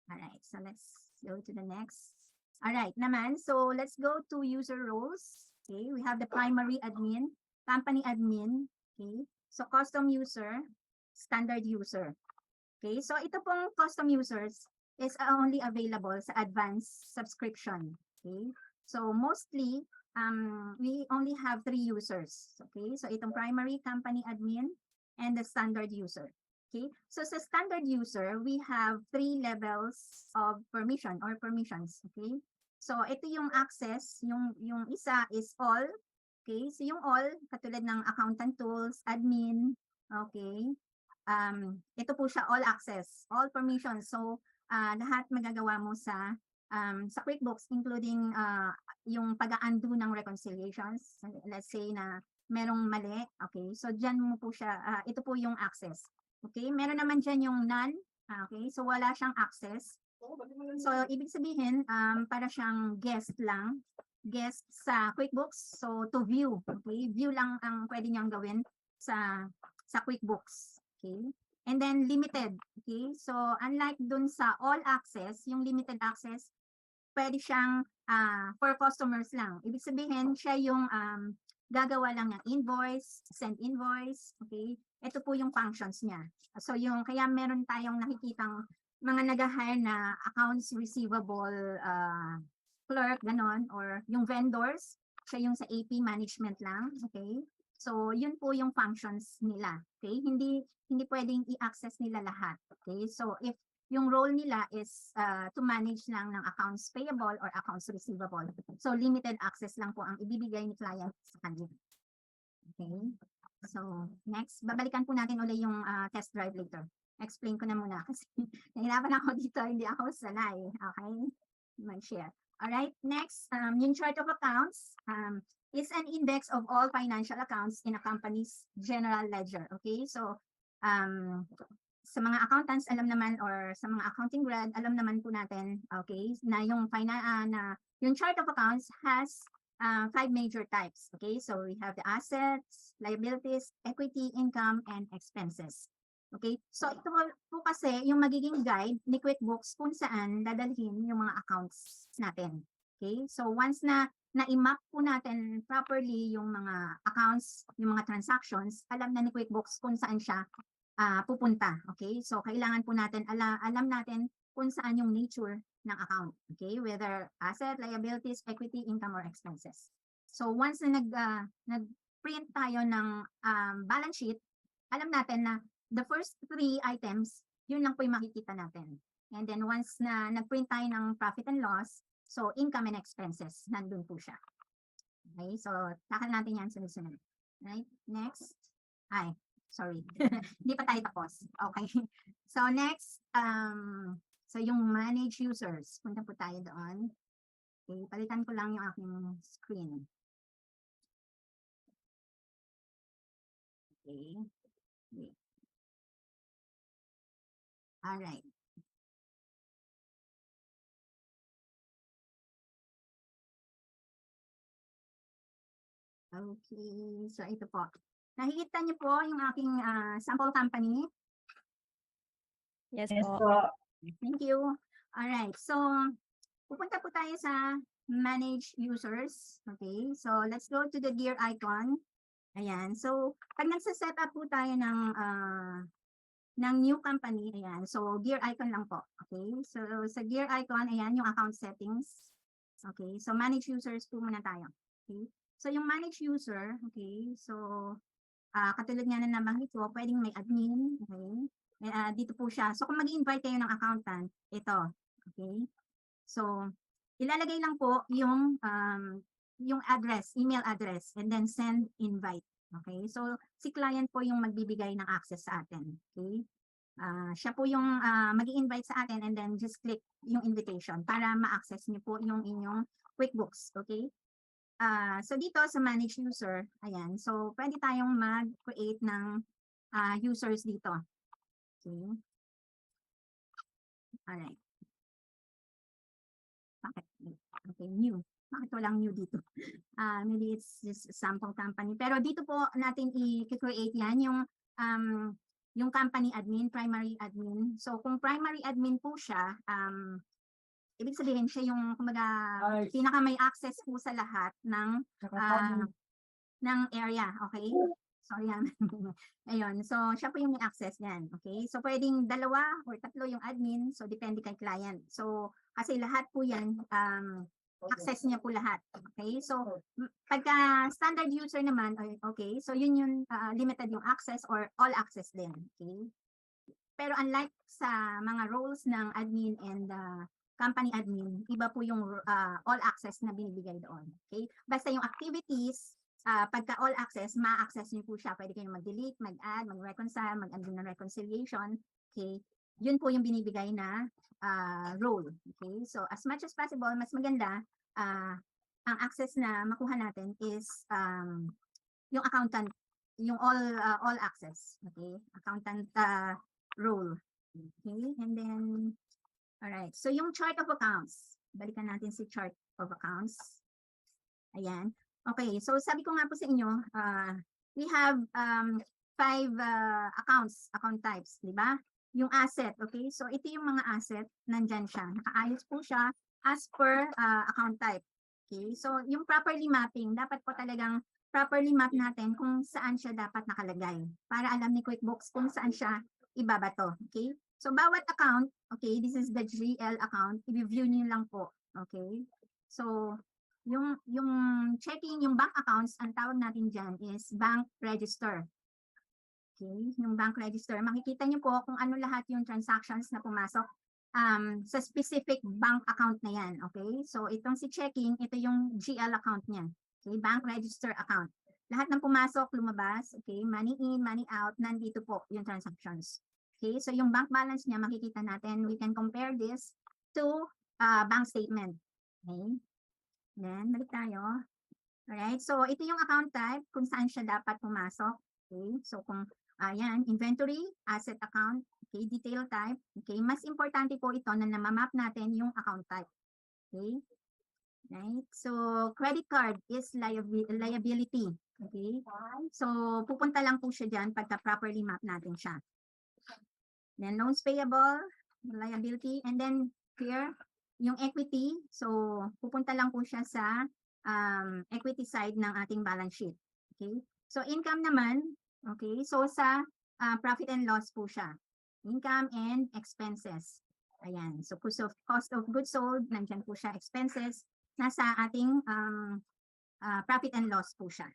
Alright, so let's go to the next. Alright, naman, so let's go to user roles. Okay, we have the primary admin, company admin. Okay, so custom user, standard user. Okay, so ito pong custom users is only available sa advanced subscription. Okay, so mostly we only have 3 users. Okay, so itong primary, company admin, and the standard user. Okay, so sa standard user, we have 3 levels of permission or permissions. Okay, so ito yung access, yung isa is all. Okay, so yung all, katulad ng accountant tools, admin, okay, ito po siya all access, all permissions. So lahat magagawa mo sa QuickBooks, including yung pag-undo ng reconciliations. Let's say na merong mali, okay, so dyan mo po siya, ito po yung access. Okay, meron naman dyan yung none, okay, so wala siyang access. So ibig sabihin, para siyang guest lang, guest sa QuickBooks, so to view, okay, view lang ang pwede niyang gawin sa QuickBooks. Okay, and then limited. Okay, so unlike dun sa all access, yung limited access, pwede siyang for customers lang. Ibig sabihin, siya yung gagawa lang ng invoice, send invoice, okay? Ito po yung functions niya. So yung kaya meron tayong nakikitang mga nag-hire na accounts receivable clerk, ganon, or yung vendors, siya yung sa AP management lang, okay? So, yun po yung functions nila. Okay? Hindi pwedeng i-access nila lahat. Okay? So, if yung role nila is to manage lang ng accounts payable or accounts receivable. So, limited access lang po ang ibibigay ni client sa kanila. Okay? So, next, babalikan po natin ulit yung test drive later. Explain ko na muna kasi nahirapan ako dito, hindi ako sanay. Okay? Mag-share. Alright, next, yung chart of accounts is an index of all financial accounts in a company's general ledger. Okay, so sa mga accountants, alam naman, or sa mga accounting grad, alam naman po natin, okay, na yung chart of accounts has 5 major types. Okay, so we have the assets, liabilities, equity, income, and expenses. Okay, so ito po kasi yung magiging guide ni QuickBooks kung saan dadalhin yung mga accounts natin. Okay, so once na na-map po natin properly yung mga accounts, yung mga transactions, alam na ni QuickBooks kung saan siya pupunta. Okay, so kailangan po natin alam natin kung saan yung nature ng account. Okay, whether asset, liabilities, equity, income, or expenses. So once na nag-print tayo ng balance sheet, alam natin na the first 3 items, yun lang po yung makikita natin. And then once na nag-print tayo ng profit and loss, so income and expenses, nandun po siya. Okay, so takal natin yan sunod-sunod. Right, next. Ay, sorry. Hindi pa tayo tapos. Okay. So next, so yung manage users. Punta po tayo doon. Okay, palitan ko lang yung aking screen. Okay. Okay. All right. Okay, so ito po. Nakikita niyo po yung aking sample company. Yes Yes po. po. Thank you. All right, so pupunta po tayo sa manage users. Okay, so let's go to the gear icon. Ayan, so pag nagsa-set up po tayo ng new company, ayan, so gear icon lang po. Okay, so sa gear icon, ayan yung account settings. Okay, so manage users po muna tayo. Okay, so yung manage user, okay, so katulad nga na nabanggit ko, pwedeng may admin, okay, dito po siya. So kung mag-invite kayo ng accountant, ito, okay, so ilalagay lang po yung address, email address, and then send invite. Okay, so si client po yung magbibigay ng access sa atin. Okay, siya po yung mag-i-invite sa atin, and then just click yung invitation para ma-access niyo po yung inyong QuickBooks. Okay, so dito sa manage user, ayan, so pwede tayong mag-create ng users dito. Okay, alright. Bakit? Okay, new. Bakit walang new dito? Maybe it's just sample company. Pero dito po natin i-create yan yung company admin, primary admin. So kung primary admin po siya, ibig sabihin siya yung kumbaga pinaka may access po sa lahat ng area, okay? Sorry. Ayun, so siya po yung may access yan, okay? So pwedeng 2 or 3 yung admin, so depende kay client. So kasi lahat po yan, access niya po lahat. Okay, so pagka standard user naman, okay, so yun yung limited yung access or all access din. Okay, pero unlike sa mga roles ng admin and company admin, iba po yung all access na binibigay doon. Okay, basta yung activities, pagka all access, ma-access niyo po siya. Pwede kayong mag-delete, mag-add, mag-reconcile, mag-undo ng reconciliation. Okay, yun po yung binibigay na role. Okay, so as much as possible, mas maganda ang access na makuha natin is yung accountant, yung all access. Okay, accountant role. Okay, and then all right, so yung chart of accounts, balikan natin si chart of accounts. Ayan. Okay, so sabi ko nga po sa inyo, we have 5 account types, di ba? Yung asset, okay? So ito yung mga asset, nandyan siya. Nakaayos po siya as per account type. Okay, so yung properly mapping, dapat po talagang properly map natin kung saan siya dapat nakalagay para alam ni QuickBooks kung saan siya ibabato. Okay, so bawat account, okay, this is the GL account, i-review niyo lang po. Okay, so yung checking, yung bank accounts, ang tawag natin dyan is bank register. Okay, yung bank register, makikita niyo po kung ano lahat yung transactions na pumasok sa specific bank account na yan. Okay, so itong si checking, ito yung GL account niya. Okay, bank register account. Lahat ng pumasok, lumabas, okay, money in, money out, nandito po yung transactions. Okay, so yung bank balance niya, makikita natin, we can compare this to bank statement. Okay, then balik tayo. Alright, so ito yung account type kung saan siya dapat pumasok. Okay, so kung ayan, inventory, asset account, okay, detail type. Okay, mas importante po ito na namamap natin yung account type. Okay, right? So credit card is liability. Okay, so pupunta lang po siya dyan pagka properly map natin siya. Then loans payable, liability, and then here, yung equity, so pupunta lang po siya sa equity side ng ating balance sheet. Okay? So income naman, okay? So sa profit and loss po siya. Income and expenses. Ayan. So cost of goods sold, nandiyan po siya. Expenses, nasa ating profit and loss po siya.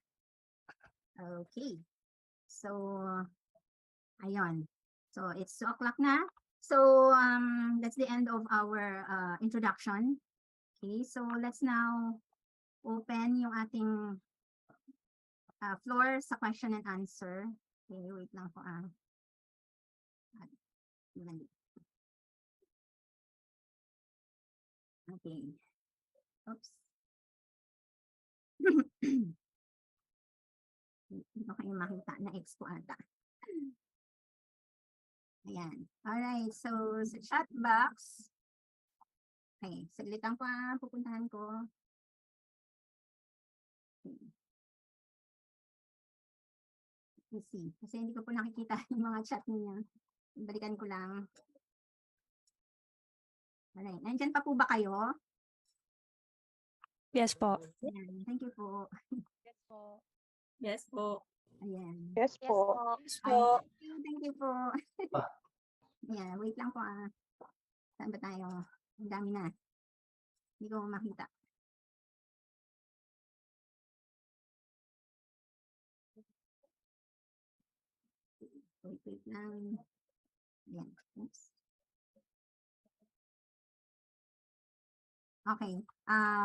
Okay. So, ayun. So it's 2 o'clock na. So that's the end of our introduction. Okay, so let's now open yung ating floor sa question and answer. Okay, wait lang po. Okay. Oops. Hindi ko kayo makita. Na-X ko ata. Ayan. Alright, so sa chat box. Okay, saglit lang po pupuntahan ko. Okay. Let's see. Kasi hindi ko po nakikita yung mga chat niya. Balikan ko lang. Alright, nandyan pa po ba kayo? Yes po. Ayan, thank you po. Yes po. Yes po. Ayan. Yes po. Yes Ay, thank you po. Ayan, wait lang po Saan ba tayo? Ang dami na. Hindi ko makita. Wait lang. Ayan. Oops. Okay.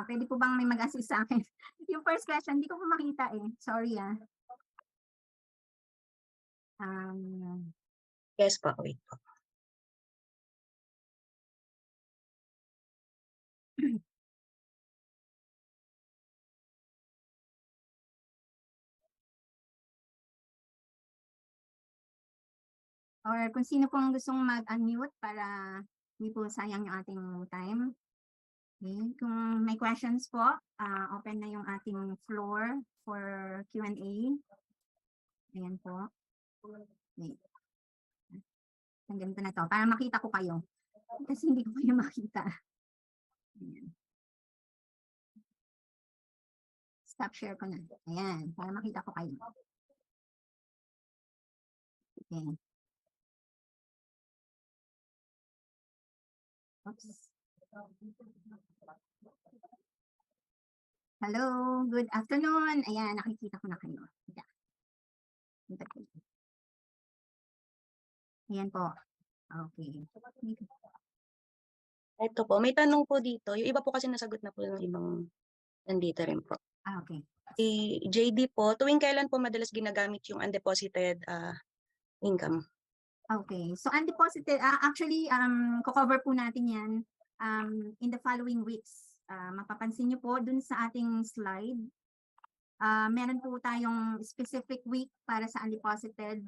Pwede po bang may mag-assist sa akin? Yung first question, hindi ko po makita eh. Sorry Yes po, wait po. or kung sino pong gustong mag-unmute para hindi po sayang yung ating time. Okay. Kung may questions po, open na yung ating floor for Q&A. Ayan po. Wait. Hanggang na to. Para makita ko kayo. Kasi hindi ko kayo makita. Ayan. Stop share ko na. Ayan. Para makita ko kayo. Okay. Oops. Hello. Good afternoon. Ayan. Nakikita ko na kayo. Ayan po. Okay. Ito po, may tanong po dito. Yung iba po kasi nasagot na po ng ibang nandito rin po. Okay. Si JD po, tuwing kailan po madalas ginagamit yung undeposited income? Okay. So undeposited, actually, cover po natin yan in the following weeks. Mapapansin niyo po dun sa ating slide, meron po tayong specific week para sa undeposited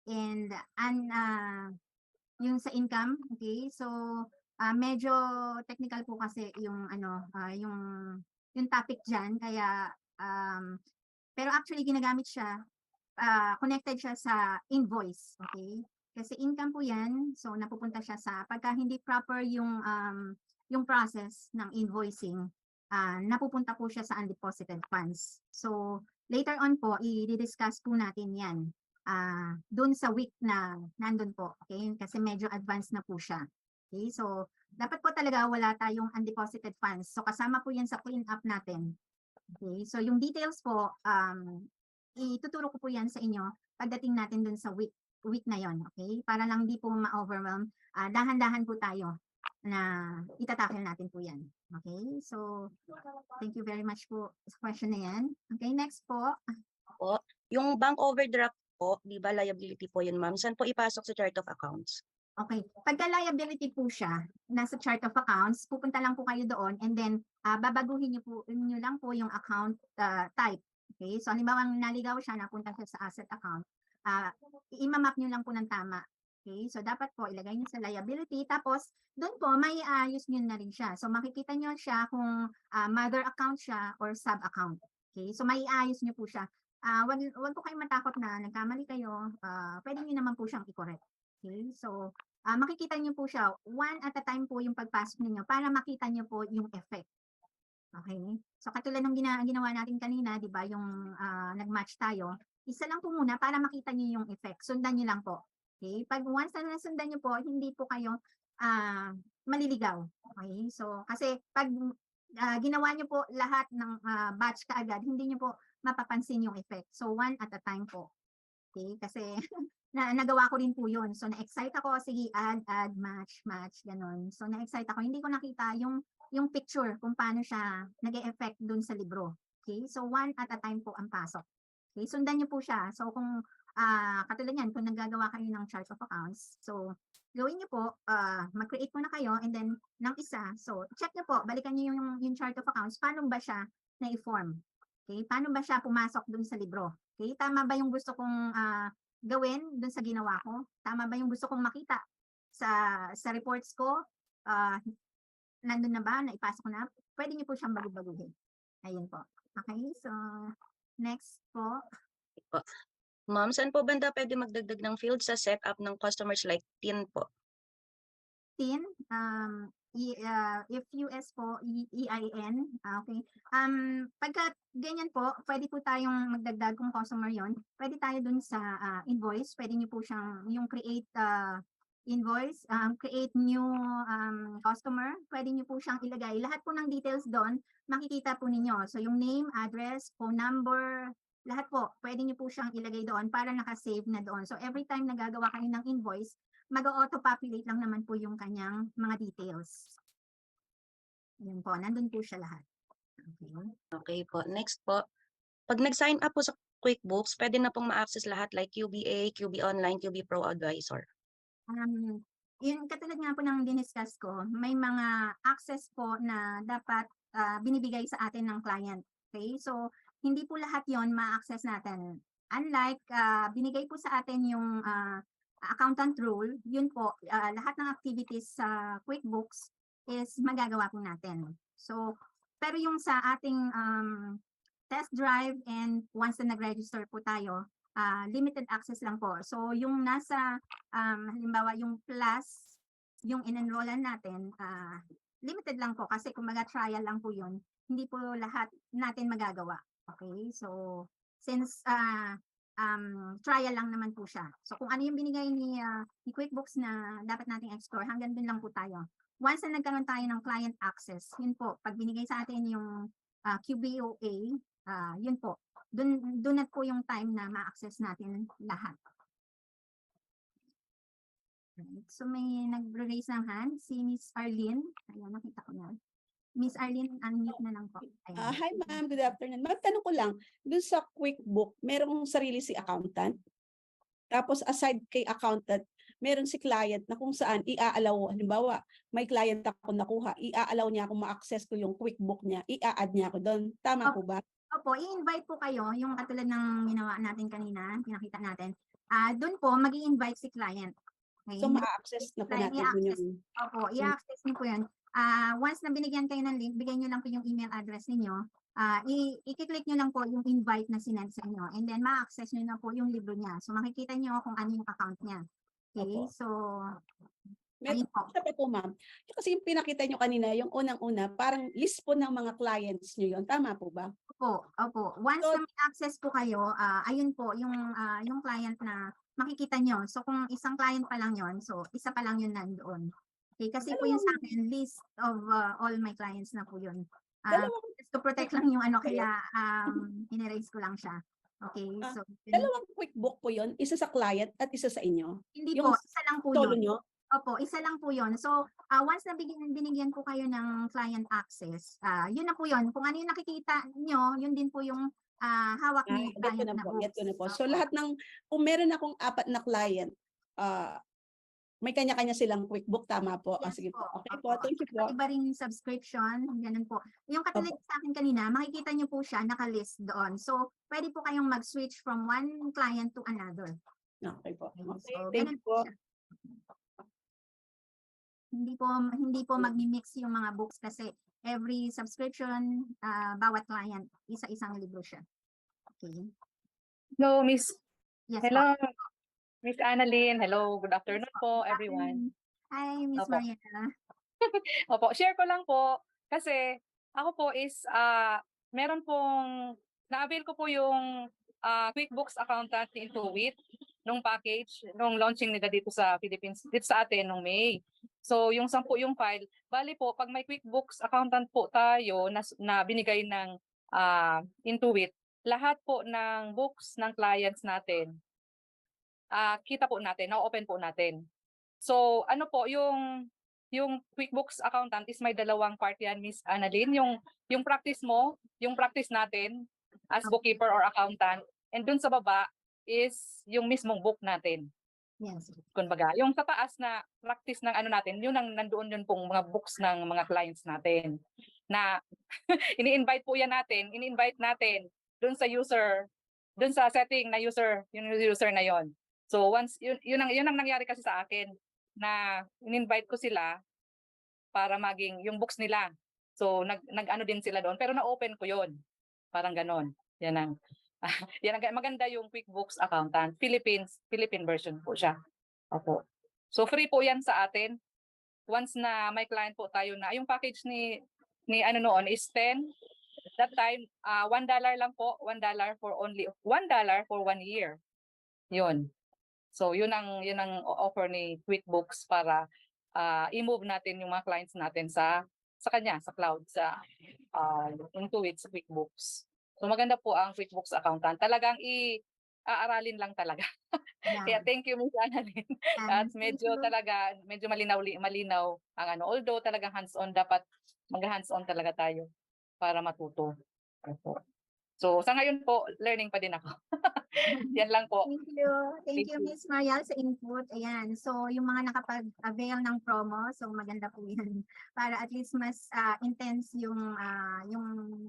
and yung sa income. Okay. So medyo technical po kasi yung yung topic diyan, kaya pero actually ginagamit siya, connected siya sa invoice. Okay. Kasi income po yan, so napupunta siya sa pagka hindi proper yung process ng invoicing, napupunta po siya sa undeposited funds. So later on po, i-discuss po natin yan dun sa week na nandun po. Okay, kasi medyo advanced na po siya. Okay, so dapat po talaga wala tayong undeposited funds. So kasama po yan sa clean up natin Okay, so yung details po, ituturo ko po yan sa inyo pagdating natin dun sa week na yon, okay? Para lang di po ma-overwhelm, dahan-dahan po tayo na itatackle natin po yan. Okay, so thank you very much po sa question na yan. Okay, next po. Po, yung bank overdraft po, di ba liability po yun, ma'am? Saan po ipasok sa chart of accounts? Okay, pagka liability po siya, nasa chart of accounts, pupunta lang po kayo doon and then babaguhin niyo lang po yung account type. Okay, so halimbawa naligaw siya, napunta siya sa asset account, i-map niyo lang po ng tama. Okay, so dapat po ilagay niyo sa liability, tapos doon po may ayos niyo na rin siya. So makikita niyo siya kung mother account siya or sub account. Okay, so may ayos niyo po siya. Wag po kayong matakot na nagkamali kayo, pwede niyo naman po siyang i-correct. Okay, so makikita niyo po siya one at a time po yung pagpasok niyo para makita niyo po yung effect. Okay? So katulad ng ginawa natin kanina, 'di ba, yung nag-match tayo, isa lang po muna para makita niyo yung effect. Sundan niyo lang po. Okay? Pag once na nasundan niyo po, hindi po kayo maliligaw. Okay? So kasi pag ginawa niyo po lahat ng batch kaagad, hindi niyo po mapapansin yung effect. So one at a time po. Okay? Kasi nagawa ko rin po yun. So, na-excite ako, sige, add, match, ganun. So, na-excite ako. Hindi ko nakita yung picture kung paano siya nag-e-effect dun sa libro. Okay? So, one at a time po ang pasok. Okay? Sundan niyo po siya. So, kung katulad yan, kung naggagawa kayo ng chart of accounts, so, gawin niyo po, mag-create muna kayo and then ng isa. So, check niyo po, balikan niyo yung chart of accounts, paano ba siya na-form? Okay? Paano ba siya pumasok dun sa libro? Okay? Tama ba yung gusto kong gawin dun sa ginawa ko? Tama ba yung gusto kong makita sa reports ko? Nandun na ba? Naipasok ko na? Pwede niyo po siyang bago-baguhin. Ayun po. Okay, so next po. Ma'am, saan po banda pwede magdagdag ng field sa setup ng customers like TIN po? TIN, if US po, EIN, okay. Pagka ganyan po, pwede po tayong magdagdag kung customer yon. Pwede tayo dun sa invoice, pwede niyo po siyang yung create invoice, create new customer, pwede niyo po siyang ilagay. Lahat po ng details doon, makikita po ninyo. So yung name, address, phone number, lahat po, pwede niyo po siyang ilagay doon para naka-save na doon. So every time nagagawa kayo ng invoice, mag-auto-populate lang naman po yung kanyang mga details. Yun po, nandun po siya lahat. Okay. Okay po. Next po, pag nag-sign up po sa QuickBooks, pwede na pong ma-access lahat like QBA, QB Online, QB Pro Advisor. Yung katulad nga po ng diniscuss ko, may mga access po na dapat binibigay sa atin ng client. Okay? So, hindi po lahat yon ma-access natin. Unlike, binigay po sa atin yung accountant rule, yun po, lahat ng activities sa QuickBooks is magagawa po natin. So, pero yung sa ating test drive and once na nag-register po tayo, limited access lang po. So, yung nasa, halimbawa, yung plus, yung in-enrollan natin, limited lang po kasi kumbaga trial lang po yun. Hindi po lahat natin magagawa. Okay? So, since trial lang naman po siya. So, kung ano yung binigay ni QuickBooks na dapat nating explore, hanggang dun lang po tayo. Once na nagkaroon tayo ng client access, yun po, pag binigay sa atin yung QBOA, yun po, dun na po yung time na ma-access natin lahat. Right. So may nag-raise ng hand, si Miss Arlene. Ayan, nakita ko na. Miss Arlene, unmute na lang po. Ayan. Hi ma'am, good afternoon. Ma'am, tanong ko lang, dun sa QuickBook, merong sarili si accountant? Tapos aside kay accountant, meron si client na kung saan i-allow, halimbawa, may client ako nakuha, i-allow niya akong ma-access ko yung QuickBook niya, i-add niya ako doon. Tama po ba? Opo, i-invite po kayo, yung katulad ng ginawa natin kanina, pinakita natin. Doon po, mag-i-invite si client. Okay? So ma-access na po natin dun yung... Opo, i-access niyo po yun. Once na binigyan kayo ng link, bigay niyo lang po yung email address niyo. I-click niyo lang po yung invite na sinend sa inyo and then ma-access niyo na po yung libro niya. So makikita niyo kung ano yung account niya. Okay, Opo. so Meron siya pa po ma'am. Kasi yung pinakita niyo kanina, yung unang-una, parang list po ng mga clients niyo yun. Tama po ba? Opo. Once So, na may access po kayo, ayun po, yung client na makikita nyo. So, kung isang client pa lang yon, so isa pa lang yun nandoon. Okay, kasi po yun sa akin, list of all my clients na po yun. Dalawang Just to protect lang yung ano, kaya in-erase ko lang siya. Okay, Ah, so dalawang QuickBook po yon, isa sa client at isa sa inyo? hindi Yung po, isa lang po solo yun. nyo? Opo, isa lang po yun. So, once na binigyan ko kayo ng client access, yun na po yun. Kung ano yung nakikita nyo, yun din po yung hawak ni Get ko client na na po, books. get ko na po. So Opo. lahat ng, kung meron akong 4 na client, may kanya-kanya silang QuickBook, tama po? Yes Sige po. po. Okay Opo. po, thank you po. Iba ring subscription, ganun po. Yung katulad Opo. sa akin kanina, makikita nyo po siya nakalist doon. So, pwede po kayong mag-switch from one client to another. Okay po. Okay, Okay, so, thank ganun you po. siya. Hindi po magmi-mix yung mga books kasi every subscription, bawat client, isa-isang libro siya. Okay. Hello, Miss. Yes Hello, po. Miss Annalyn. Hello, good Yes afternoon po. po, Good everyone. afternoon. Hi, Miss Opo. Mariana. Opo, share ko lang po kasi ako po is meron pong na-avail ko po yung QuickBooks Accountant ni Intuit nung package nung launching nila dito sa Philippines, dito sa atin nung May. So yung 10 yung file, bali po pag may QuickBooks Accountant po tayo na binigay ng Intuit, lahat po ng books ng clients natin kita po natin, na-open po natin. So ano po, yung QuickBooks Accountant is may dalawang part yan, Miss Annalyn. Yung practice mo, yung practice natin as bookkeeper or accountant. And dun sa baba is yung mismong book natin. Yes. Kumbaga, yung sa taas na practice ng ano natin, yun ang nandoon yun pong mga books ng mga clients natin. Na ini-invite po yan natin, ini-invite natin dun sa user, dun sa setting na user, yung user na yon. So once yun ang nangyari kasi sa akin na in-invite ko sila para maging yung books nila. So nag-ano din sila doon pero na-open ko 'yon. Parang ganon. Yan ang maganda yung QuickBooks Accountant. Philippine version po siya. Opo. So free po 'yan sa atin. Once na may client po tayo na yung package ni ano noon is 10. That time $1 lang po, $1 for only $1 for 1 year. 'Yun. So yun ang offer ni QuickBooks para i-move natin yung mga clients natin sa kanya, sa cloud, sa Intuit, sa QuickBooks. So maganda po ang QuickBooks Accountant. Talagang aaralin lang talaga. Kaya Yeah. thank you, Ms. Annalyn. At Thank medyo malinaw ang ano. Although talagang hands-on, dapat mag-hands-on talaga tayo para matuto. Opo. So sa ngayon po, learning pa din ako. Yan lang po. Thank you. Thank Thank you, you. Miss Marial, sa input. Ayan. So, yung mga nakapag-avail ng promo, so maganda po yan. Para at least mas intense yung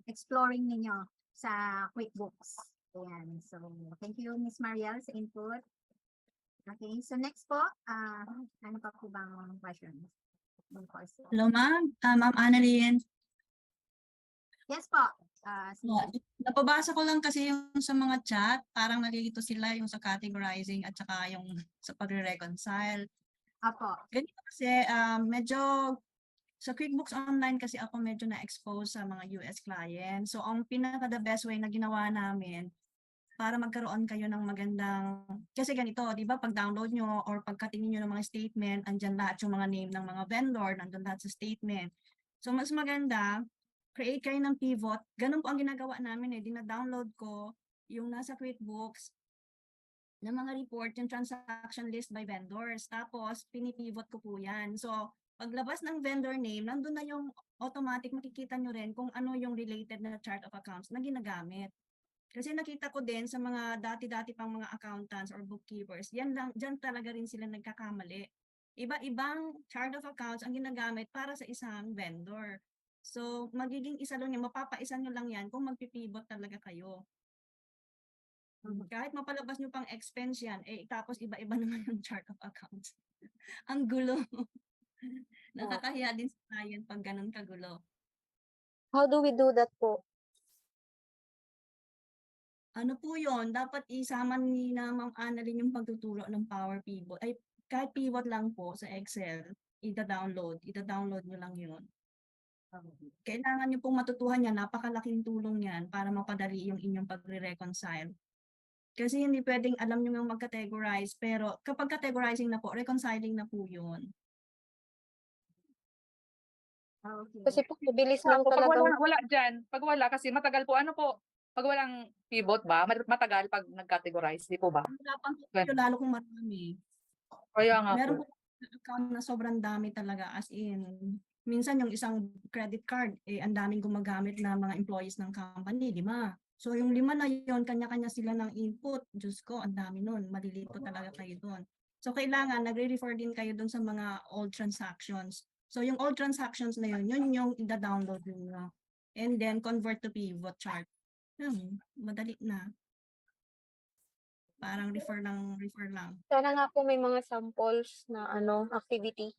exploring ninyo sa QuickBooks. Ayan. So, thank you, Miss Marial, sa input. Okay. So, next po, ano pa po bang questions? Hello, ma'am. Ma'am Annalyn. Yes po. Napabasa ko lang kasi yung sa mga chat, parang nalilito sila yung sa categorizing at saka yung sa pagre-reconcile. Apo. Ganito kasi, medyo sa QuickBooks Online kasi ako medyo na-expose sa mga US clients. So, ang pinaka-the best way na ginawa namin para magkaroon kayo ng magandang, kasi ganito, di ba, pag-download nyo or pagkatingin nyo ng mga statement, andyan lahat yung mga name ng mga vendor, nandun lahat sa statement. So, mas maganda, create kayo ng pivot. Ganun po ang ginagawa namin dina-download ko yung nasa QuickBooks ng mga report, yung transaction list by vendors. Tapos, pinipivot ko po yan. So, paglabas ng vendor name, nandun na yung automatic, makikita nyo rin kung ano yung related na chart of accounts na ginagamit. Kasi nakita ko din sa mga dati-dati pang mga accountants or bookkeepers, dyan talaga rin sila nagkakamali. Iba-ibang chart of accounts ang ginagamit para sa isang vendor. So, magiging isa lang yan, mapapaisa nyo lang yan kung magpipivot talaga kayo. Kahit mapalabas nyo pang expense yan, tapos iba-iba naman yung chart of accounts. Ang gulo. Nakakahiya din sa client pag ganun kagulo. How do we do that po? Ano po yon? Dapat isama ni na Ma'am Annalyn yung pagtuturo ng Power Pivot. Ay, kahit pivot lang po sa Excel, ita-download nyo lang yun. Kailangan nyo pong matutuhan yan, napakalaking tulong yan para mapadali yung inyong pagre-reconcile. Kasi hindi pwedeng alam nyo yung mag-categorize, pero kapag categorizing na po, reconciling na po yun. Okay. Kasi po, mabilis lang Pag talaga. wala dyan, pag wala kasi matagal po, ano po, pag walang pivot ba, matagal pag nag-categorize, di po ba? Wala pang kayo, lalo kung marami. Kaya nga Meron po. po account na sobrang dami talaga, as in, minsan yung isang credit card, ang daming gumagamit na mga employees ng company, 5. So yung 5 na yon, kanya-kanya sila ng input. Diyos ko, ang dami nun. Malilito talaga kayo doon. So kailangan, nagre-refer din kayo doon sa mga old transactions. So yung old transactions na yun yung ida-download nyo. And then convert to pivot chart. Madali na. Parang refer lang. Sana nga po may mga samples na activity.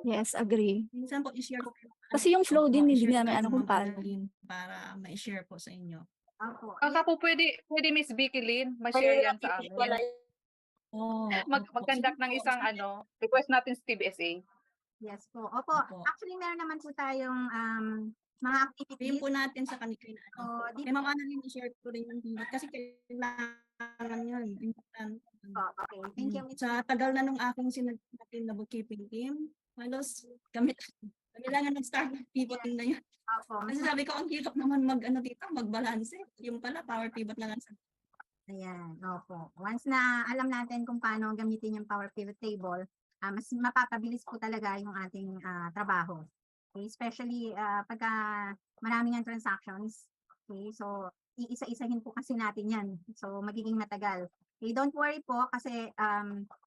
Yes, agree. Minsan po i-share ko. Kasi yung flow din, hindi i-share namin ko alam kay kung Ma'am paano. Annalyn para ma-share po sa inyo. Opo. Baka po pwede Miss Vicky Lynn, ma-share yan sa amin. Mag-conduct ng isang request natin sa TBSA. Yes po. Opo. Opo. Actually, meron naman po tayong mga Sabihin activities. po natin sa kanila. So, di Kay Ma'am Annalyn, i-share ko rin yung pivot kasi kailangan yun. Important. po. Okay. Thank you, Ms. Sa tagal na nung aking sinagpatin na bookkeeping team, halos kami lang ang nag-start ng pivoting na yun. Opo. Kasi sabi ko, ang hirap naman dito, mag-balance. Yung pala, power pivot na lang sa Ayan, opo. Once na alam natin kung paano gamitin yung Power Pivot Table, mas mapapabilis po talaga yung ating trabaho. Okay? Especially pagka maraming ang transactions. Okay? So, iisa-isahin po kasi natin yan. So, magiging matagal. Okay? Don't worry po kasi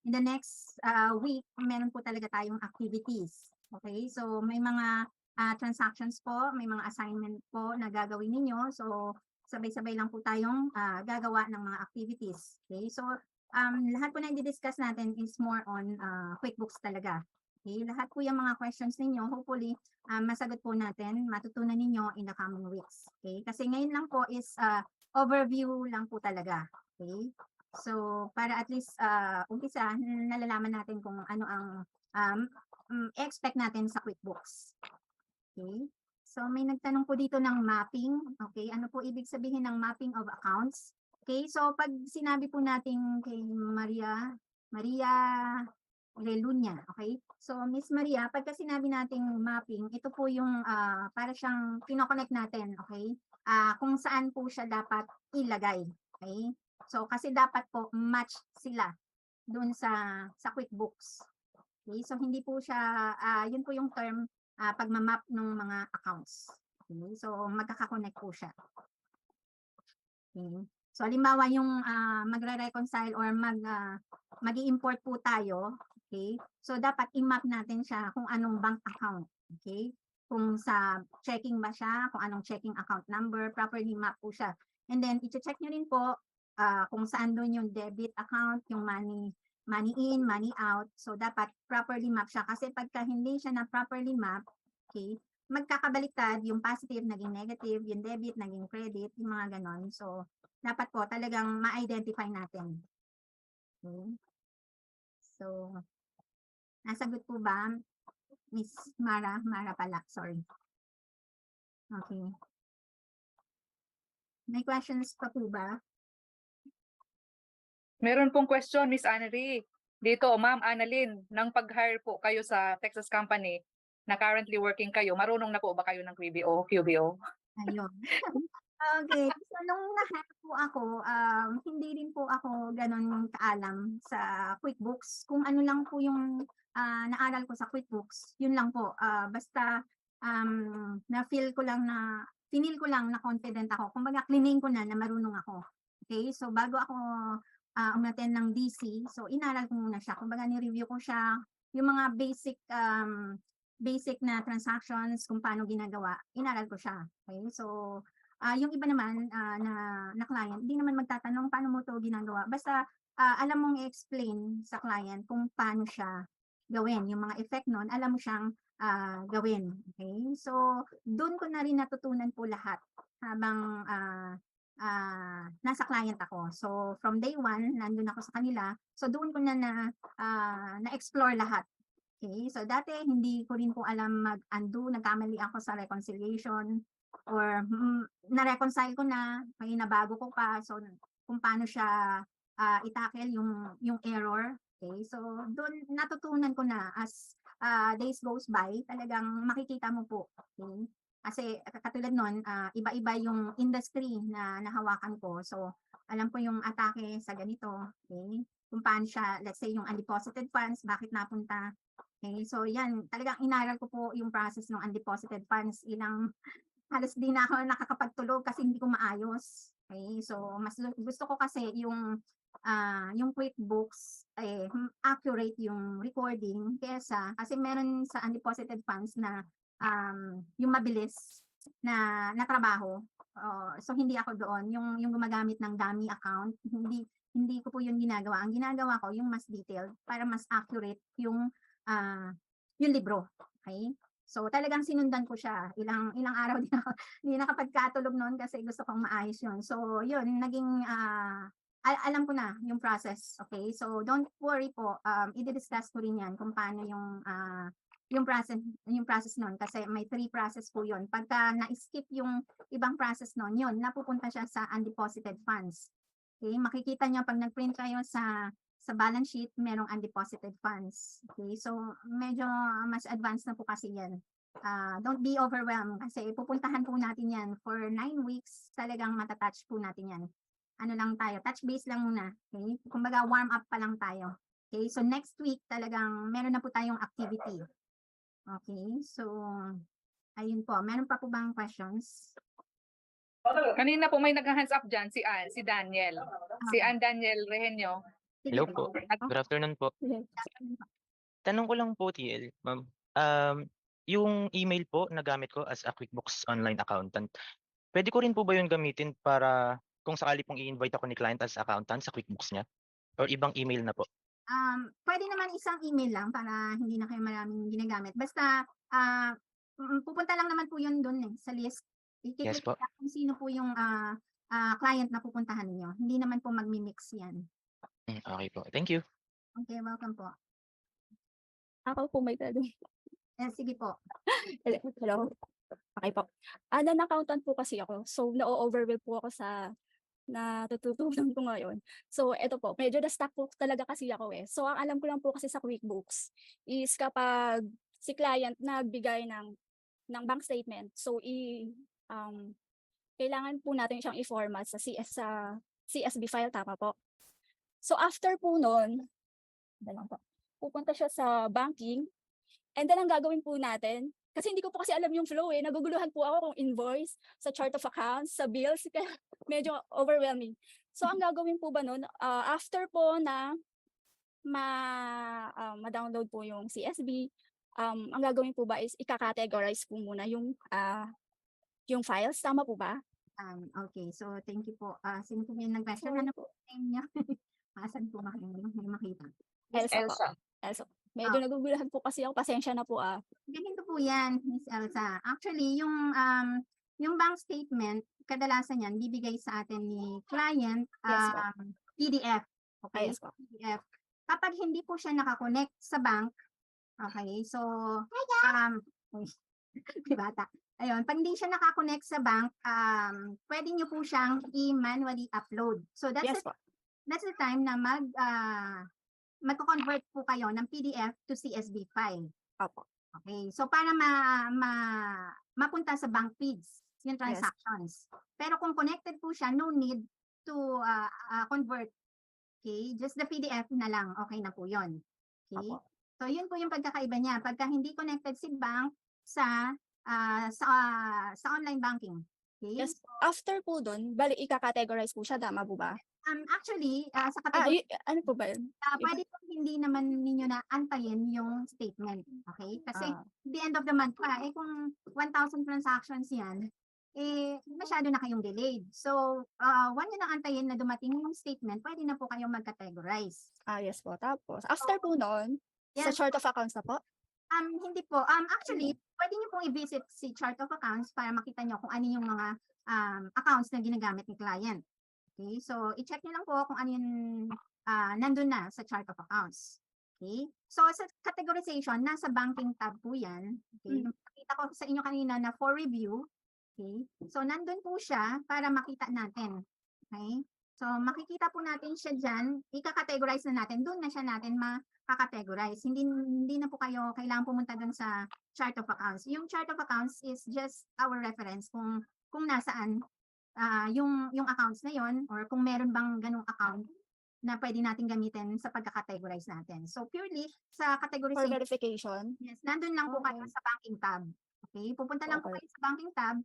in the next week, meron po talaga tayong activities. Okay? So, may mga transactions po, may mga assignment po na gagawin ninyo. So, sabay-sabay lang po tayong gagawa ng mga activities. Okay? So, lahat po na i-discuss natin is more on QuickBooks talaga. Okay? Lahat po yung mga questions ninyo, hopefully, masagot po natin, matutunan ninyo in the coming weeks. Okay? Kasi ngayon lang po is overview lang po talaga. Okay? So, para at least umpisa, nalalaman natin kung ano ang expect natin sa QuickBooks. Okay? So may nagtanong po dito ng mapping. Okay, ano po ibig sabihin ng mapping of accounts? Okay, so pag sinabi po natin kay Maria Relunya, okay? So Miss Maria, pagka sinabi nating mapping, ito po yung para siyang kinoconnect natin, okay? Kung saan po siya dapat ilagay, okay? So kasi dapat po match sila doon sa QuickBooks. Okay, so hindi po siya yun po yung term pagmamap ng mga accounts. Okay, so magkaka-connect po siya. Okay. So halimbawa yung magre-reconcile or mag-i-import po tayo, okay? So dapat i-map natin siya kung anong bank account, okay? Kung sa checking ba siya, kung anong checking account number, properly map po siya. And then i-check nyo rin po kung saan doon yung debit account, yung money in, money out. So, dapat properly map siya. Kasi pagka hindi siya na properly map, okay, magkakabaliktad, yung positive naging negative, yung debit naging credit, yung mga ganon. So, dapat po talagang ma-identify natin. Okay. So, nasagot po ba, Miss Mara? Mara pala, sorry. Okay. May questions pa po ba? Meron pong question, Miss Annery. Dito, Ma'am Annalyn, nang pag-hire po kayo sa Texas company na currently working kayo, marunong na po ba kayo ng QBO? Ayun. Okay. So, nung na-hire po ako, hindi rin po ako ganun kaalam sa QuickBooks. Kung ano lang po yung naaral ko sa QuickBooks, yun lang po. Basta na-feel ko lang na, finil ko lang na confident ako. Kumbaga, cleaning ko na marunong ako. Okay? So, bago ako umattend ng DC, so inaral ko muna siya. Kumbaga, ni-review ko siya, yung mga basic na transactions, kung paano ginagawa, inaral ko siya. Okay? So, yung iba naman na client, hindi naman magtatanong paano mo to ginagawa. Basta alam mong i-explain sa client kung paano siya gawin. Yung mga effect nun, alam mo siyang gawin. Okay? So, doon ko na rin natutunan po lahat habang nasa client ako. So, from day one, nandun ako sa kanila. So, doon ko na-explore lahat. Okay? So, dati hindi ko rin po alam mag-undo. Nagkamali ako sa reconciliation or na-reconcile ko na, may nabago ko pa. So, kung paano siya itackle yung error. Okay? So, doon natutunan ko na as days goes by, talagang makikita mo po. Okay? Kasi katulad nun, iba-iba yung industry na nahawakan ko. So, alam ko yung atake sa ganito. Okay? Kung paano siya, let's say yung undeposited funds, bakit napunta. Okay? So, yan, talagang inaral ko po yung process ng undeposited funds. Halos di na ako nakakapagtulog kasi hindi ko maayos. Okay? So, mas gusto ko kasi yung QuickBooks accurate yung recording kasi meron sa undeposited funds na yung mabilis na trabaho. So hindi ako doon yung gumagamit ng dummy account, hindi ko po yun ginagawa. Ang ginagawa ko yung mas detailed para mas accurate yung libro. Okay? So talagang sinundan ko siya. Ilang araw din ako hindi nakapagkatulog noon kasi gusto kong maayos yun. So yun, naging alam ko na yung process. Okay? So don't worry po. I-discuss ko rin yan kung paano yung process noon kasi may 3 process po yun. Pagka na-skip yung ibang process noon, yun, napupunta siya sa undeposited funds. Okay? Makikita niyo pag nag-print kayo sa balance sheet, merong undeposited funds. Okay? So medyo mas advanced na po kasi yan. Don't be overwhelmed kasi pupuntahan po natin yan for 9 weeks. Talagang matatouch po natin yan. Ano lang tayo, touch base lang muna. Okay? Kumbaga warm up pa lang tayo. Okay? So next week talagang meron na po tayong activity. Okay? So ayun po. Meron pa po bang questions? Kanina po may nag-hands up dyan, si Daniel. Si Daniel Rehenyo. Sige Hello po. Good afternoon po. Tanong ko lang po, TL, ma'am. Yung email po na gamit ko as a QuickBooks Online accountant, pwede ko rin po ba yun gamitin para kung sakali pong i-invite ako ni client as accountant sa QuickBooks niya? Or ibang email na po? Pwede naman isang email lang para hindi na kayo maraming ginagamit. Basta pupunta lang naman po yun doon sa list. Yes I-click po. kung sino po yung client na pupuntahan niyo. Hindi naman po magmi-mix yan. Okay po. Thank you. Okay, welcome po. Ako po may tanong. Sige po. Hello. Okay po. Non-accountant po kasi ako. So, na-overwhelm po ako sa natututunan ko ngayon. So, eto po. Medyo na-stuck po talaga kasi ako eh. So, ang alam ko lang po kasi sa QuickBooks is kapag si client nagbigay ng bank statement, so kailangan po natin siyang i-format sa CSV file, tama po. So, after po nun, pupunta siya sa banking. And then, ang gagawin po natin, kasi hindi ko po kasi alam yung flow eh. Naguguluhan po ako kung invoice, sa chart of accounts, sa bills. Kaya medyo overwhelming. So, ang gagawin po ba nun, after po na ma-download po yung CSV, ang gagawin po ba is ika-categorize po muna yung files. Tama po ba? Okay, so thank you po. Sino po yung nag-question? Ano po name niya? Asan po may makita? Elsa po. Elsa. Medyo nagugulahan po kasi ako. Pasensya na po Ganito po yan, Miss Elsa. Actually, yung bank statement, kadalasan yan, bibigay sa atin ni client Yes po. PDF. Okay? Yes po. PDF. Kapag hindi po siya nakakonect sa bank, okay, so, bata. Ayun, pag hindi siya nakakonect sa bank, pwede nyo po siyang i-manually upload. So, Yes po. that's the time na magko-convert po kayo ng PDF to CSV file. Opo. Okay, so para mapunta sa bank feeds yung transactions. Pero kung connected po siya, no need to convert. Okay, just the PDF na lang, okay na po yun. Okay, Opo. so yun po yung pagkakaiba niya. Pagka hindi connected si bank sa online banking. Okay? Yes. After po dun, bali ika-categorize po siya. Tama po ba? Actually, sa category, Ano po ba yun? pwede po hindi naman ninyo na antayin yung statement. Okay? Kasi the end of the month pa, kung 1,000 transactions yan, masyado na kayong delayed. So, huwag nyo na antayin na dumating yung statement, pwede na po kayong mag-categorize. Yes po. Tapos, after po nun, sa Yes. chart of accounts na po? Hindi po. Actually, pwede nyo pong i-visit si chart of accounts para makita nyo kung ano yung mga accounts na ginagamit ni client. Okay? So, i-check nyo lang po kung ano yung nandun na sa chart of accounts. Okay? So, sa categorization, nasa banking tab po yan. Okay? Nakita ko sa inyo kanina na for review. Okay? So, nandun po siya para makita natin. Okay? So, So makikita po natin siya dyan, ika-categorize na natin, doon na siya natin makakategorize. Hindi na po kayo kailangan pumunta doon sa chart of accounts. Yung chart of accounts is just our reference kung nasaan yung accounts na yon, or kung meron bang ganung account na pwede natin gamitin sa pagka-categorize natin. So purely sa For categorization, verification. yes, nandun lang po kayo Okay. sa banking tab. Okay, pupunta lang po Okay. kayo sa banking tab,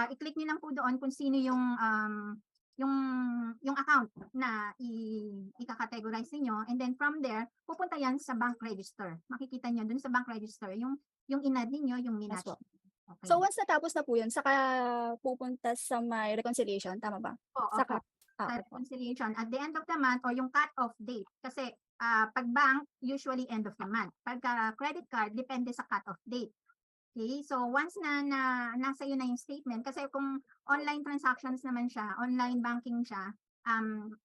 i-click niyo lang po doon kung sino yung account na ika-categorize niyo, and then from there pupunta yan sa bank register. Makikita niyo dun sa bank register yung inad niyo, yung Yes minatch. po. Okay. So once natapos na po yun, saka pupunta sa may reconciliation, tama ba? Opo, Saka, sa okay po. reconciliation at the end of the month, or yung cut-off date. Kasi pag bank, usually end of the month. Pagka credit card, depende sa cut-off date. Okay, so once na nasa iyo na yung statement, kasi kung online transactions naman siya, online banking siya,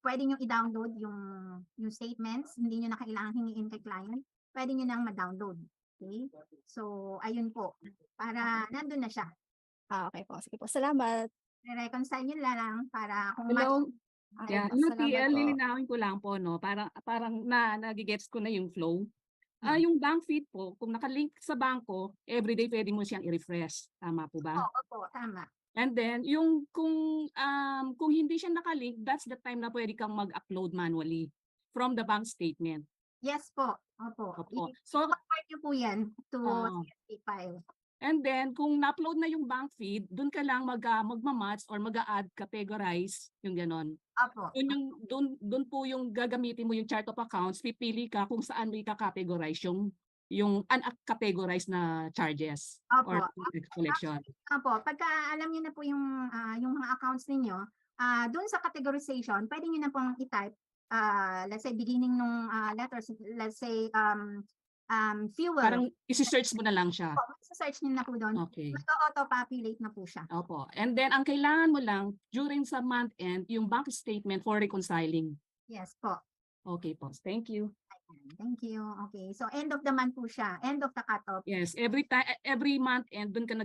pwede nyo i-download yung statements, hindi nyo na kailangan hingiin kay client, pwede nyo nang ma-download. Okay, so ayun po, para nandun na siya. Okay po. Sige po. Salamat. I-reconcile nyo lang para kung Hello. Okay Yeah, po. yung Salamat TL, po. lilinawin ko lang po, no? Parang nagigets ko na yung flow. Hmm. Yung bank feed po, kung nakalink sa bangko, everyday pwede mo siyang i-refresh. Tama po ba? opo, tama. And then, kung hindi siya nakalink, that's the time na pwede kang mag-upload manually from the bank statement. Yes po, opo. Opo. So, I-convert nyo po yan to Oo. CSV file. and then, kung na-upload na yung bank feed, dun ka lang magma-match or mag-add, categorize, yung ganon. Opo. Doon po yung gagamitin mo yung chart of accounts, pipili ka kung saan mo ika-categorize yung uncategorized na charges or Opo. collection. Opo, pagka alam niyo na po yung mga accounts ninyo, doon sa categorization, pwede niyo na pong i-type, let's say beginning nung letters, let's say fuel. Parang isi-search mo na lang siya. Opo, search niyo na po doon. Okay. Mag-auto-populate na po siya. Opo. And then, ang kailangan mo lang, during sa month end, yung bank statement for reconciling. Yes po. Okay po. Thank you. Thank you. Okay. So end of the month po siya. End of the cutoff. Yes, every month end doon ka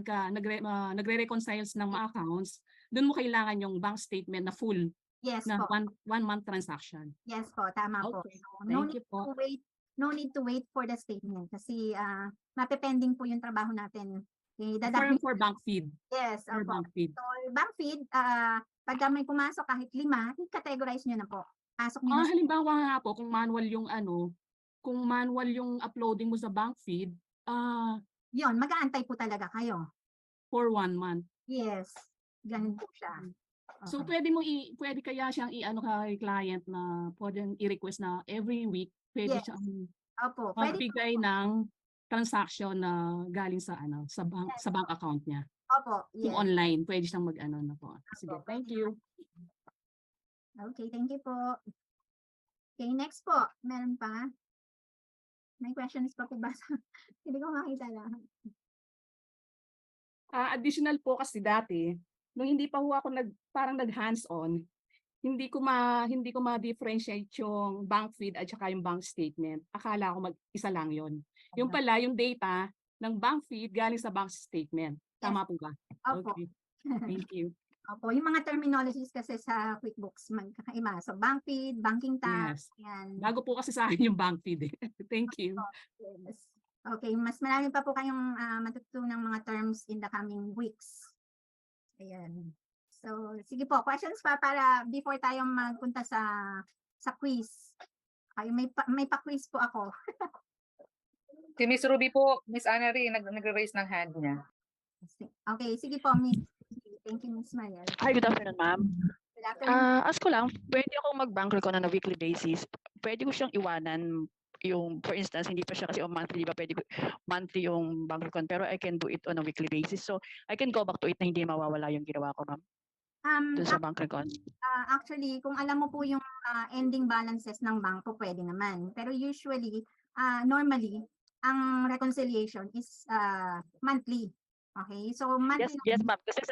nagre-reconciles ng mga accounts, doon mo kailangan yung bank statement na full Yes na po. one month transaction. Yes po, tama po. Okay. So, Thank you po. no need to wait for the statement kasi mapepending po yung trabaho natin. Okay, For bank feed. Yes, For opo. bank feed. So, bank feed, pagka may pumasok kahit 5, i-categorize nyo na po. Pasok nyo na. Halimbawa nga po, kung manual yung uploading mo sa bank feed, Yun, mag-aantay po talaga kayo. for 1 month. Yes, ganun po siya. So Okay. pwede kaya siyang i-ano kay client na pwedeng i-request na every week pwede Yes. siyang Opo, pwede magbigay ng transaction na galing sa bank account niya. Opo, Kung yes. online, pwede siyang mag-ano na po. Sige, Opo, thank pwede you. Okay, thank you po. Okay, next po. Meron pa? May questions pa po ba? Hindi ko makita lang. Additional po kasi dati, nung hindi pa ho ako parang nag-hands-on, hindi ko ma-differentiate yung bank feed at saka yung bank statement. Akala ko mag-isa lang yon. Yung pala, yung data ng bank feed galing sa bank statement. Tama po ba? Opo. Okay. Thank you. Opo, yung mga terminologies kasi sa QuickBooks magkakaiba. So, bank feed, banking tab, Yes. yan. Bago po kasi sa akin yung bank feed. Thank you. Yes. Okay, mas marami pa po kayong matutunang mga terms in the coming weeks. Ayan. So, sige po, questions pa para before tayo magpunta sa quiz. Ay, may pa-quiz po ako. Si Miss Ruby po, Miss Anna rin, nag-raise ng hand niya. Okay, sige po, Miss. Thank you, Miss Mariel. Hi, good afternoon, ma'am. Good afternoon. Ask ko lang, pwede ako mag-bank recon on a weekly basis. Pwede ko siyang iwanan yung, for instance, hindi pa siya kasi on monthly, di ba? Pwede monthly yung bank recon, pero I can do it on a weekly basis. So, I can go back to it na hindi mawawala yung ginawa ko, ma'am. Doon sa bank recon. Actually, kung alam mo po yung ending balances ng bangko, pwede naman. Pero usually, normally, ang reconciliation is monthly. Okay? So, monthly. Yes, ma'am. Kasi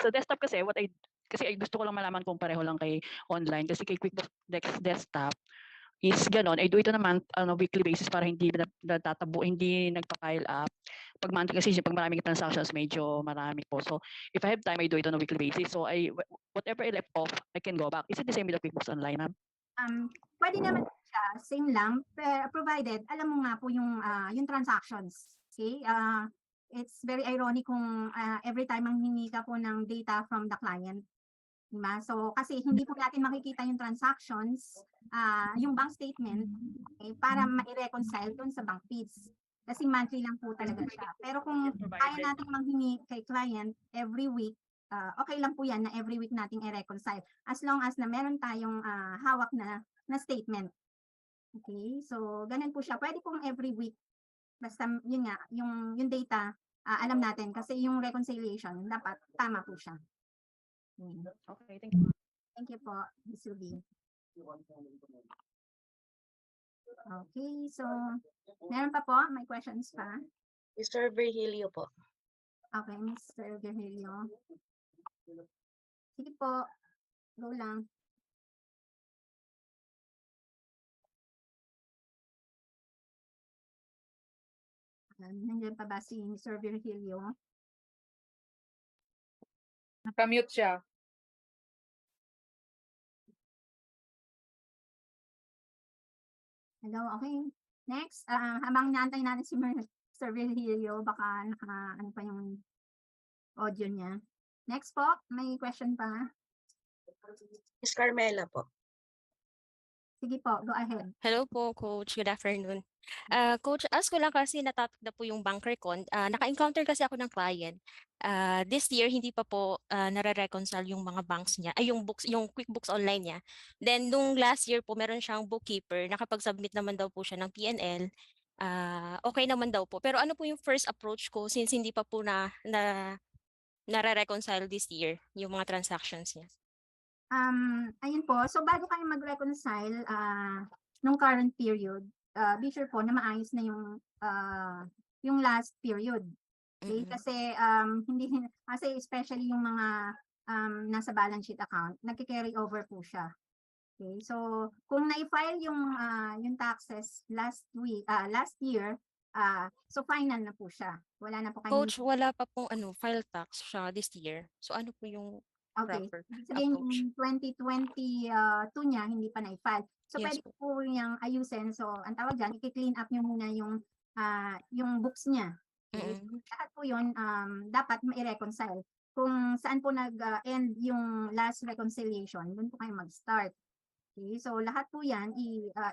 sa desktop kasi, kasi gusto ko lang malaman kung pareho lang kay online. Kasi kay QuickBooks Desktop, is ganon, I do ito naman on a weekly basis para hindi natatabo, hindi nagpa-pile up. Pag monthly kasi pag maraming transactions, medyo marami po. So if I have time, I do it on a weekly basis. So whatever I left off, I can go back. Is it the same with the QuickBooks Online, ma'am? Pwede naman siya, same lang, provided alam mo nga po yung transactions. Okay? It's very ironic kung every time ang hingi ka po ng data from the client. Diba? So, kasi hindi po natin makikita yung transactions, yung bank statement, okay, para ma-reconcile dun sa bank feeds. Kasi monthly lang po talaga siya. Pero kung kaya natin manghingi kay client every week, okay lang po yan na every week nating i-reconcile. As long as na meron tayong hawak na statement. Okay? So, ganun po siya. Pwede pong every week. Basta yun nga, yung data, alam natin. Kasi yung reconciliation, dapat tama po siya. Okay, thank you. Thank you po, Ms. Ruby. Okay, so meron pa po? May questions pa? Mr. Virgilio po. Okay, Mr. Virgilio. Sige po, go lang. Nandiyan pa ba si Mr. Virgilio? Nakamute siya. Hello, okay. Next, habang naantay natin si Mr. Virgilio, baka ano pa yung audio niya. Next po, may question pa? Miss Carmela po. Sige po, go ahead. Hello po, Coach. Good afternoon. Coach, ask ko lang kasi natatakda po yung bank recon. Naka-encounter kasi ako ng client. This year, hindi pa po nare-reconcile yung mga banks niya, ay yung QuickBooks Online niya. Then, nung last year po, meron siyang bookkeeper. Nakapag-submit naman daw po siya ng PNL. Okay naman daw po. Pero ano po yung first approach ko since hindi pa po nare-reconcile this year yung mga transactions niya? Ayun po, so bago kayo mag-reconcile nung current period, be sure po na maayos na yung last period. Okay? Kasi kasi especially yung mga nasa balance sheet account, nagki-carry over po siya. Okay? So kung na-file yung taxes last year, so final na po siya. Wala na po Coach, wala pa pong file tax siya this year. So ano po yung okay. proper Again, approach? yung 2022 niya, hindi pa na-file. So, Yes pwede po niyang ayusin. So, ang tawag dyan, i-clean up niyo muna yung books niya. Okay? Lahat po yun, dapat ma-reconcile. Kung saan po nag-end yung last reconciliation, doon po kayo mag-start. Okay? So, lahat po yan,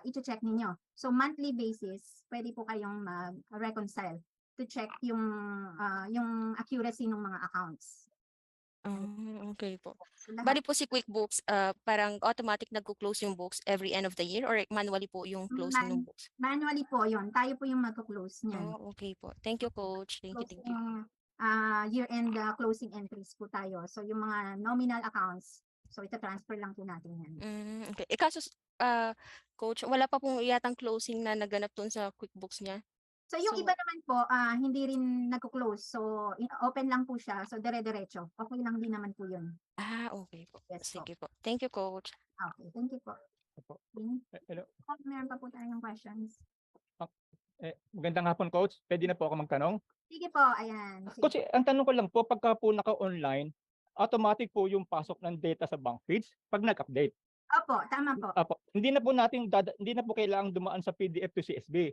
i-check ninyo. So, monthly basis, pwede po kayong mag-reconcile to check yung accuracy ng mga accounts. Okay po. Bali po si QuickBooks, parang automatic nagko-close yung books every end of the year or manually po yung closing ng books? Manually po yun. Tayo po yung magko-close niyan. Oh, okay po. Thank you, Coach. Thank you. Year-end closing entries po tayo. So, yung mga nominal accounts, so ita-transfer lang po natin yan. Okay. Kaso, Coach, wala pa pong yatang closing na naganap dun sa QuickBooks niya? So, yung iba naman po, hindi rin nagko-close. So, open lang po siya. So, dire-diretso. Okay lang din naman po yun. Okay po. Yes Sige po. Thank you, Coach. Okay, thank you po. Hello. Meron pa po tayong questions. Magandang hapon, Coach. Pwede na po ako magtanong? Sige po, ayan. Sige. Coach, ang tanong ko lang po, pagka po naka-online, automatic po yung pasok ng data sa bank feeds pag nag-update. Opo, tama po. Opo. Hindi na po kailangang dumaan sa PDF to CSV.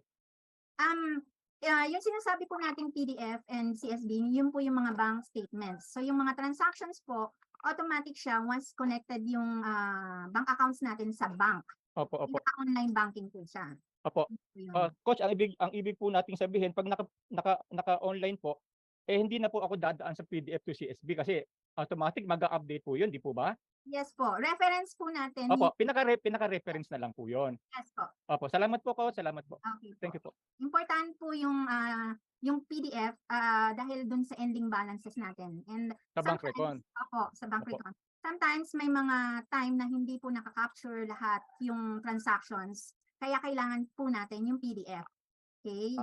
Yung sinasabi po nating PDF and CSV, yun po yung mga bank statements. So yung mga transactions po, automatic siya once connected yung bank accounts natin sa bank. Opo. Online banking po siya. Opo. Coach, ang ibig po nating sabihin, pag naka-online po, hindi na po ako dadaan sa PDF to CSV kasi automatic mag-update po yun, di po ba? Yes po. Reference po natin. Opo, pinaka-reference na lang po yun. Yes po. Opo, salamat po, Coach. Salamat po. Okay po. Thank you po. Important po yung PDF dahil dun sa ending balances natin. And Sa bank recon. Opo, sa bank recon. Sometimes may mga time na hindi po nakaka-capture lahat yung transactions. Kaya kailangan po natin yung PDF. Okay?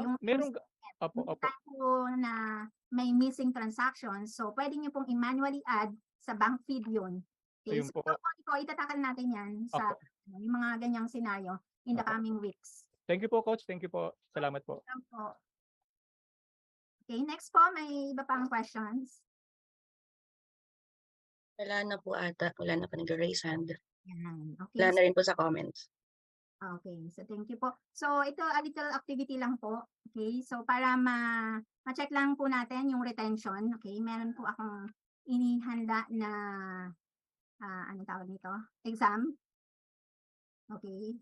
Opo. Po na may missing transactions. So, pwede nyo pong i-manually add sa bank feed yun. Okay? Ayun So, po. itatakal natin yan sa yung mga ganyang scenario. in the Opo. coming weeks. Thank you po, Coach. Thank you po. Salamat po. Yan po. Okay, next po, may iba pang questions? Wala na po ata. Wala na po nag-raise hand. Yan. Okay. Wala na rin po sa comments. Okay, so thank you po. So ito a little activity lang po. Okay, so para ma-check lang po natin yung retention. Okay, meron po akong inihanda na anong tawag nito? Exam. Okay.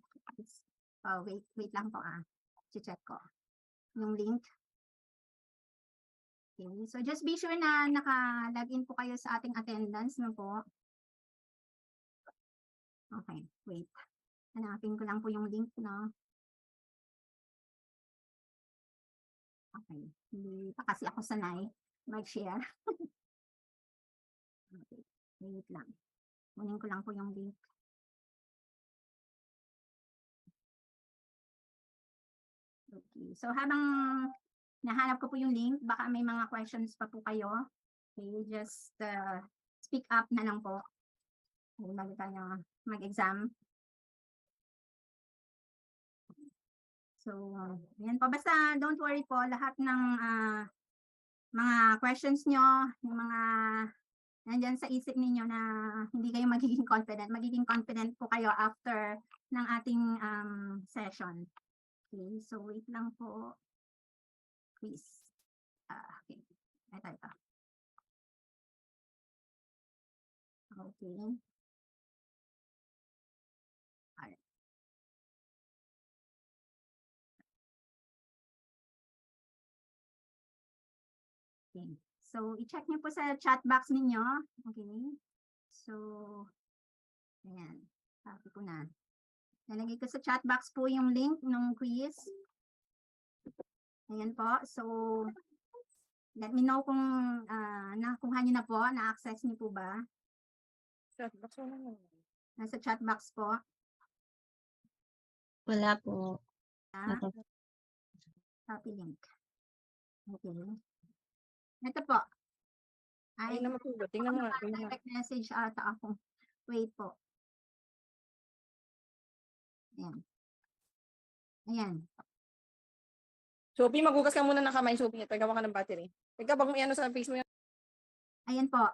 Wait lang po check ko yung link. Okay, so just be sure na naka-login po kayo sa ating attendance no po. Okay, wait. Hanapin ko lang po yung link, no? Okay. Hindi pa kasi ako sanay mag-share. Okay. Wait lang. Kunin ko lang po yung link. Okay. So, habang nahanap ko po yung link, baka may mga questions pa po kayo. Okay. Just speak up na lang po. Okay, bago tayo mag-exam. So, yan po. Basta don't worry po, lahat ng mga questions nyo, yung mga nandyan sa isip ninyo na hindi kayo magiging confident po kayo after ng ating session. Okay, so wait lang po. Please. Okay. Ito. Okay. Alright. Okay. So, i-check niyo po sa chat box ninyo. Okay. So, ayan. Copy ko na. Nalagay ko sa chat box po yung link ng quiz. Ayan po. So, let me know kung nakuha niyo na po, na-access niyo po ba? Chat box mo naman. Nasa chat box po. Wala po. Copy link. Okay. Ito po. Ay, naman po. Tingnan mo nga. Direct message ata ako. Wait po. Ayan. Ayan. Sophie, maghugas ka muna ng kamay, Sophie. Tagawa ka ng battery. Teka, bang may ano sa face mo yan? Ayan po.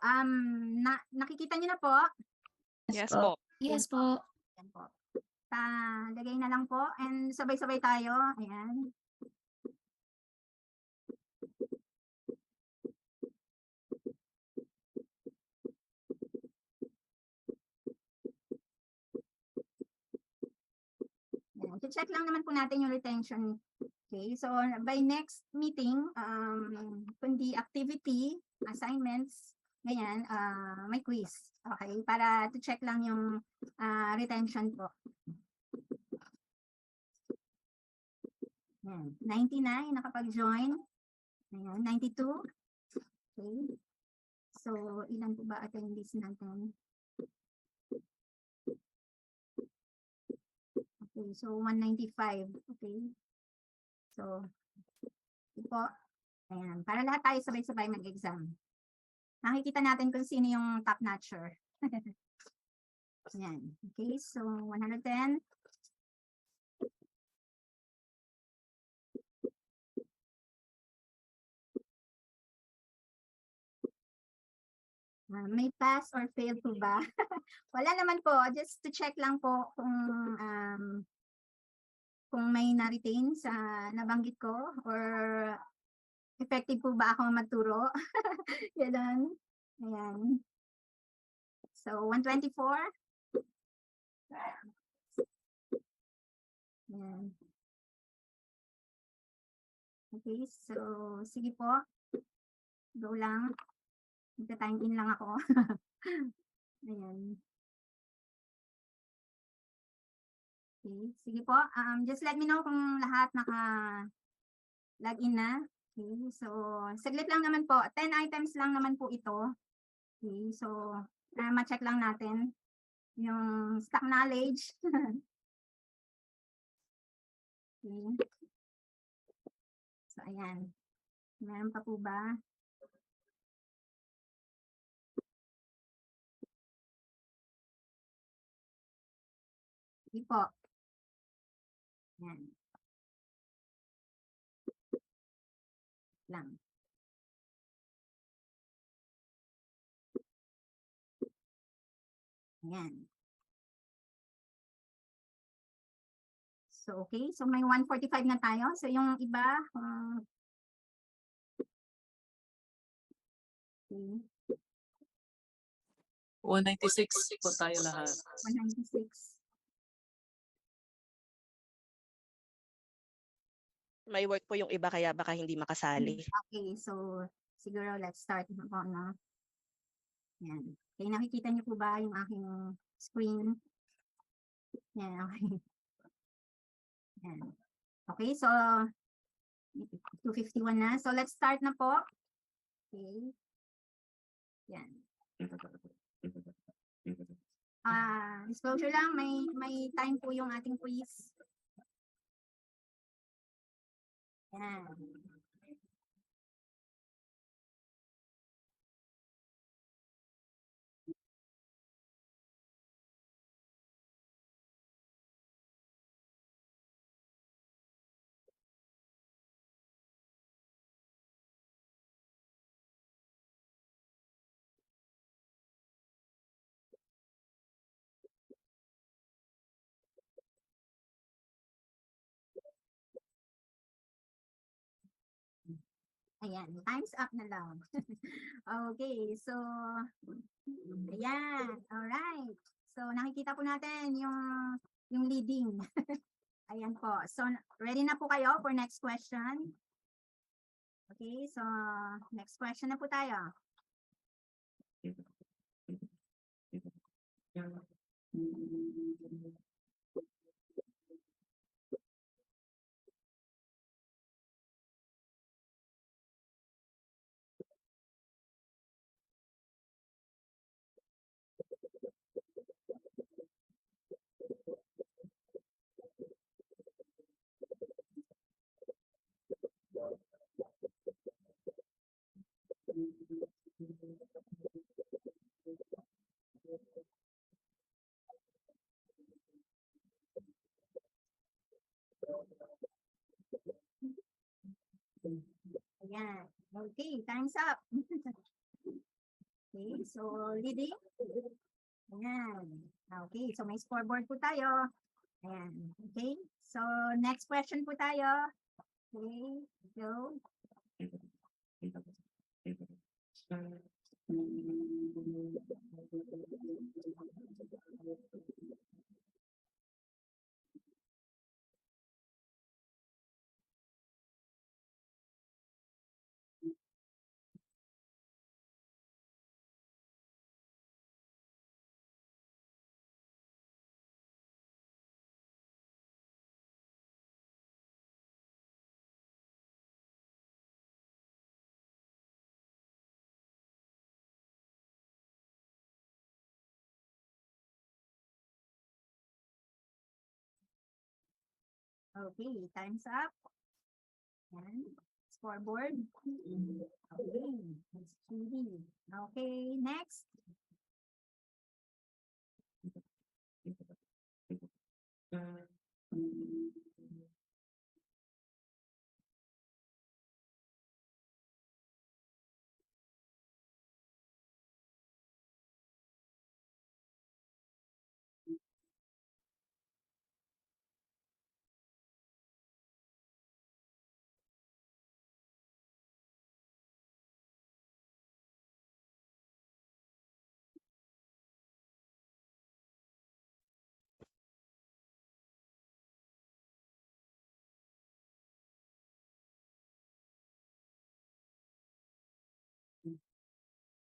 Nakikita niyo na po? Yes po. Yes po. Ayan po. Lagay na lang po. And sabay-sabay tayo. Ayan. Check lang naman po natin yung retention. Okay, so by next meeting, kundi activity, assignments, ganyan, may quiz. Okay, para to check lang yung retention po. Ayan, 99 nakapag-join. Ayan, 92. Okay. So, ilan po ba attendees natin? Okay, so 195. Okay. So, ito po. Ayan, para lahat tayo sabay-sabay mag-exam. Makikita natin kung sino yung top notcher. Ayan. Okay, so 110. May pass or fail po ba? Wala naman po. Just to check lang po kung may na-retain sa nabanggit ko or effective po ba ako magturo. Yan. Ayan. So, 124. Ayan. Okay, so sige po. Go lang. Magta-time in lang ako. Ayan. Okay, sige po. Just let me know kung lahat naka-login na. Okay, so saglit lang naman po. 10 items lang naman po ito. Okay, so ma-check lang natin yung stock knowledge. Okay. So ayan. Meron pa po ba? Sige po. Yan. Lang. Ayan. So, okay. So, may 145 na tayo. So, yung iba, okay. 196 po tayo lahat. 196. May work po yung iba kaya baka hindi makasali. Okay, so siguro let's start na po, no? Yan. Okay, nakikita niyo po ba yung aking screen? Yan, okay. Yan. Okay, so 251 na. So let's start na po. Okay. Yan. Disclosure lang, may time po yung ating quiz. Yan. Ayan, time's up na lang. Okay, so, ayan, alright. So, nakikita po natin yung leading. Ayan po. So, ready na po kayo for next question? Okay, so, next question na po tayo. Ayan. Okay, time's up. Okay, so leading. Ayan. Okay, so may scoreboard po tayo. Ayan. Okay, so next question po tayo. Okay, go. Okay, time's up. Yan. Scoreboard. Okay, that's 3D. Okay, next.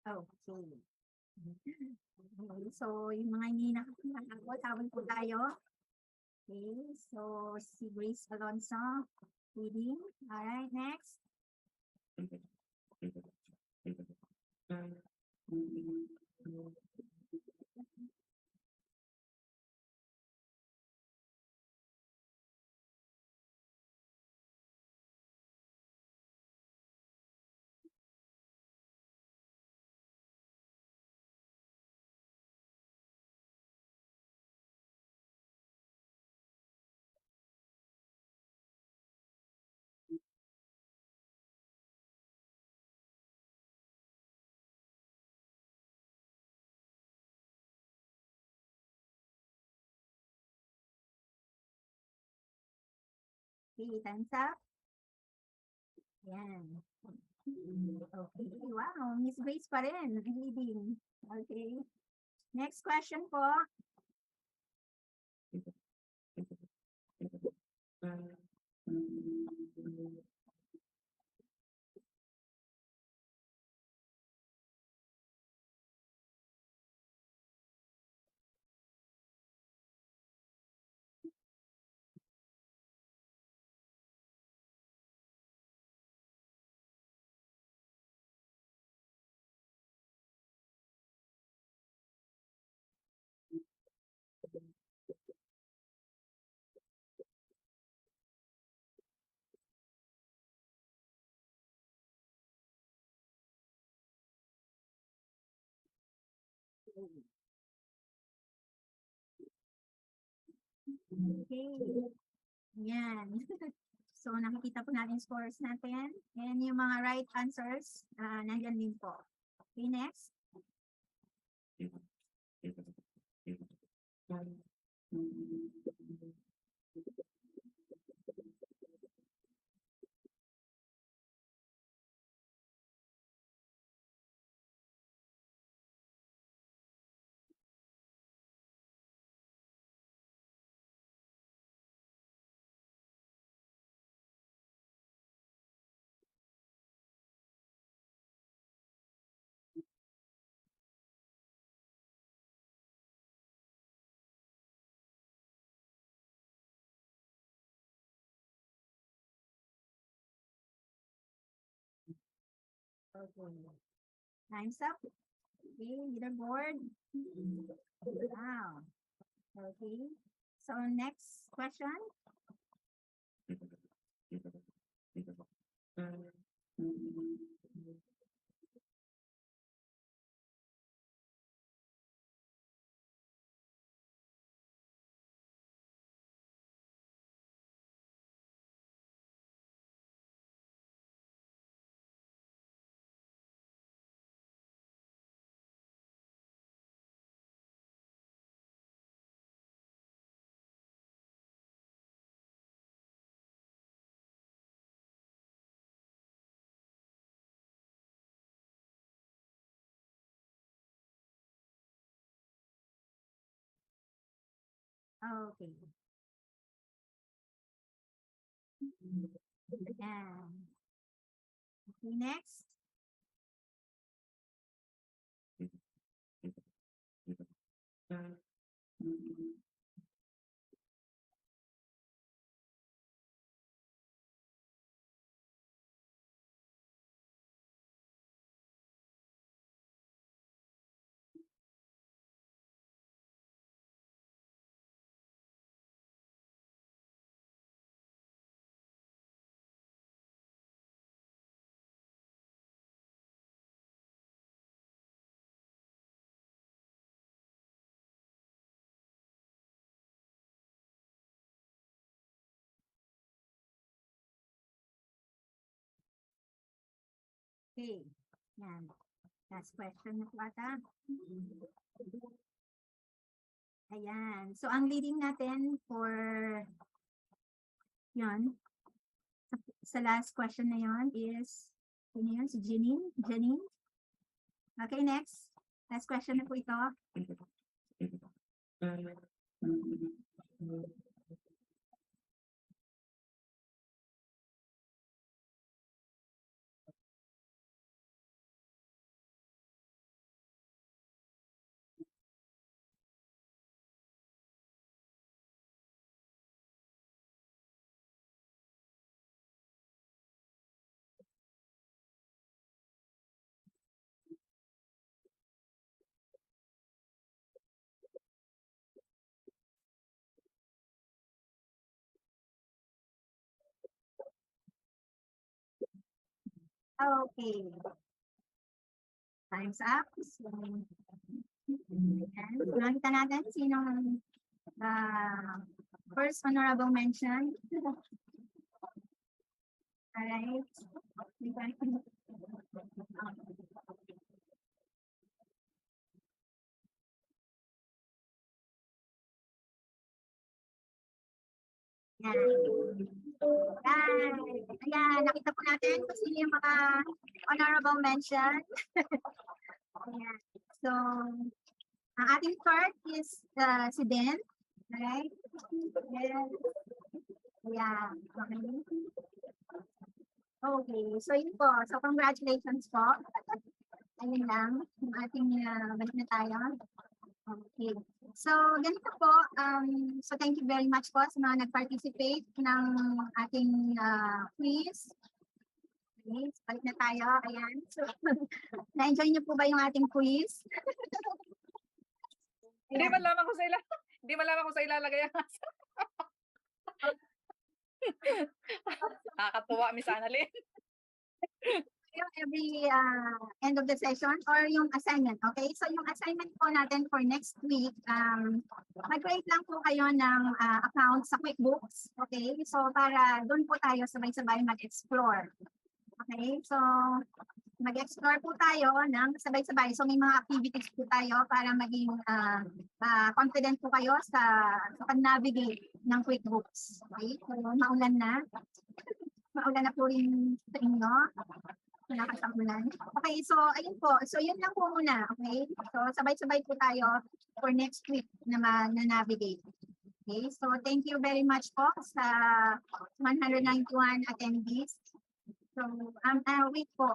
Okay. Okay, so yung mga hindi nakakabot, habol po tayo. Okay, so si Grace Alonso, reading. Alright, next. Okay, time's up. Yan. Okay, wow, Miss Grace pa rin, leading. Okay. Next question po. Okay. Yan. So, nakikita po natin scores natin. And yung mga right answers, nandyan din po. Okay, next. Okay. Time's up. Okay, leaderboard. Wow. Okay. So, next question. Okay. Ayan. Okay, next. Okay. Yan. Last question na po ata. Ayan. So, ang leading natin for yan, sa last question na yon is, ano yun, si Janine? Janine? Okay, next. Last question na po ito. Okay. Time's up. So, ayan. So, nakita natin sino first honorable mention. Alright. Yan. Ayan, nakita po natin kung sino yung mga honorable mention. Ayan. So, ang ating third is si Den. Alright? Yes. Yeah. Okay. Okay. So, yun po. So, congratulations po. Ayun lang. Yung ating balik na tayo. Okay. So, ganito po. So, thank you very much po sa mga nag-participate ng ating quiz. Okay. So, balik na tayo. Ayan. So, na-enjoy niyo po ba yung ating quiz? Hindi malaman ko sa hindi malaman ko sa ilalagay ang asa. Nakakatuwa, Miss Annalyn. Yung every end of the session or yung assignment. Okay? So yung assignment po natin for next week, mag-create lang po kayo ng account sa QuickBooks. Okay? So para doon po tayo sabay-sabay mag-explore. Okay? So mag-explore po tayo ng sabay-sabay. So may mga activities po tayo para maging confident po kayo sa pag-navigate ng QuickBooks. Okay? So maulan na. Maulan na po rin sa inyo. Malakas ang ulan. Okay, so ayun po. So yun lang po muna. Okay? So sabay-sabay po tayo for next week na navigate. Okay, so thank you very much po sa 191 attendees. So, wait po.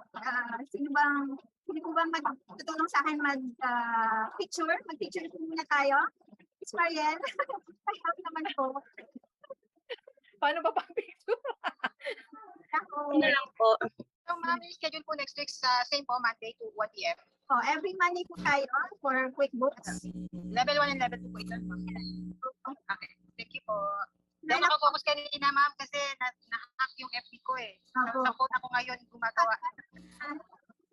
Sino po bang magtutulong sa akin mag-picture? Mag-picture po muna tayo. Miss Mariel, help naman po. Paano ba pang-picture? Ano lang po. So, ma'am, schedule po next week sa same po, Monday to 1 p.m. Oh, every Monday po tayo for QuickBooks. Level 1 and level 2 po ito. Okay. Thank you po. Hindi ako focus kanina, ma'am, kasi na-hack yung FB ko eh. Sa phone ako ngayon gumagawa.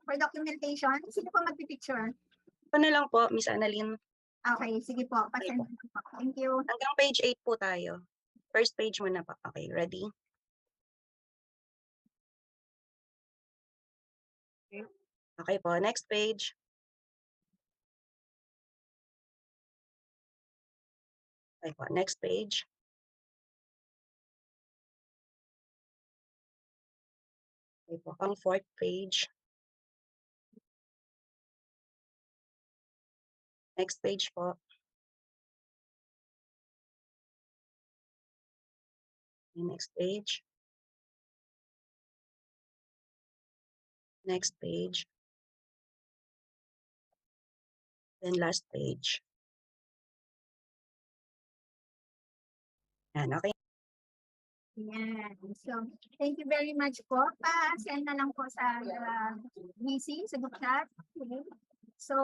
For documentation, sino po magpipicture? Ano lang po, Miss Annalyn. Okay, sige po. Pasensya po. Thank you. Hanggang page 8 po tayo. First page muna pa. Okay, ready? Okay po, next page. Okay po, next page. Okay po, ang fourth page. Next page po. Okay, next page. Next page. Then last page. Yan, okay. Yan. So, thank you very much po. Pa-send na lang po sa VC, sa group chat. Okay. So,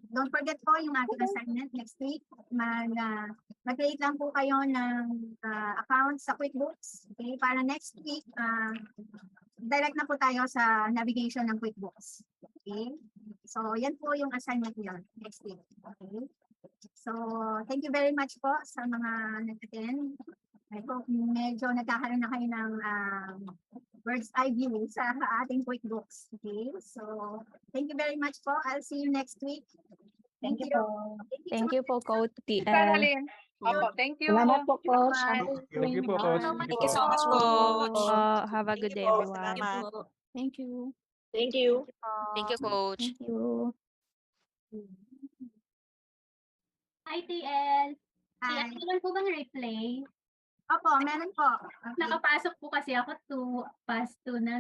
don't forget po yung ating assignment next week. Mag-create lang po kayo ng account sa QuickBooks. Okay? Para next week, direct na po tayo sa navigation ng QuickBooks. Okay? So, yan po yung assignment yun next week. Okay? So, thank you very much po sa mga nag-attend. I hope medyo nagkakaroon na kayo ng bird's eye view sa ating QuickBooks. Okay? So, thank you very much po. I'll see you next week. Thank you po. Thank you po, Coach Miss TL. Annalyn. Opo, thank you. Salamat po, Coach. Thank you po, Coach. Thank you so much, Coach. Have a good day, po. everyone. Salamat. Thank you. Thank you. Thank you, Coach. Thank you. Hi, TL. Hi. Meron po bang replay? Opo, meron po. Okay. Nakapasok po kasi ako to past 2 na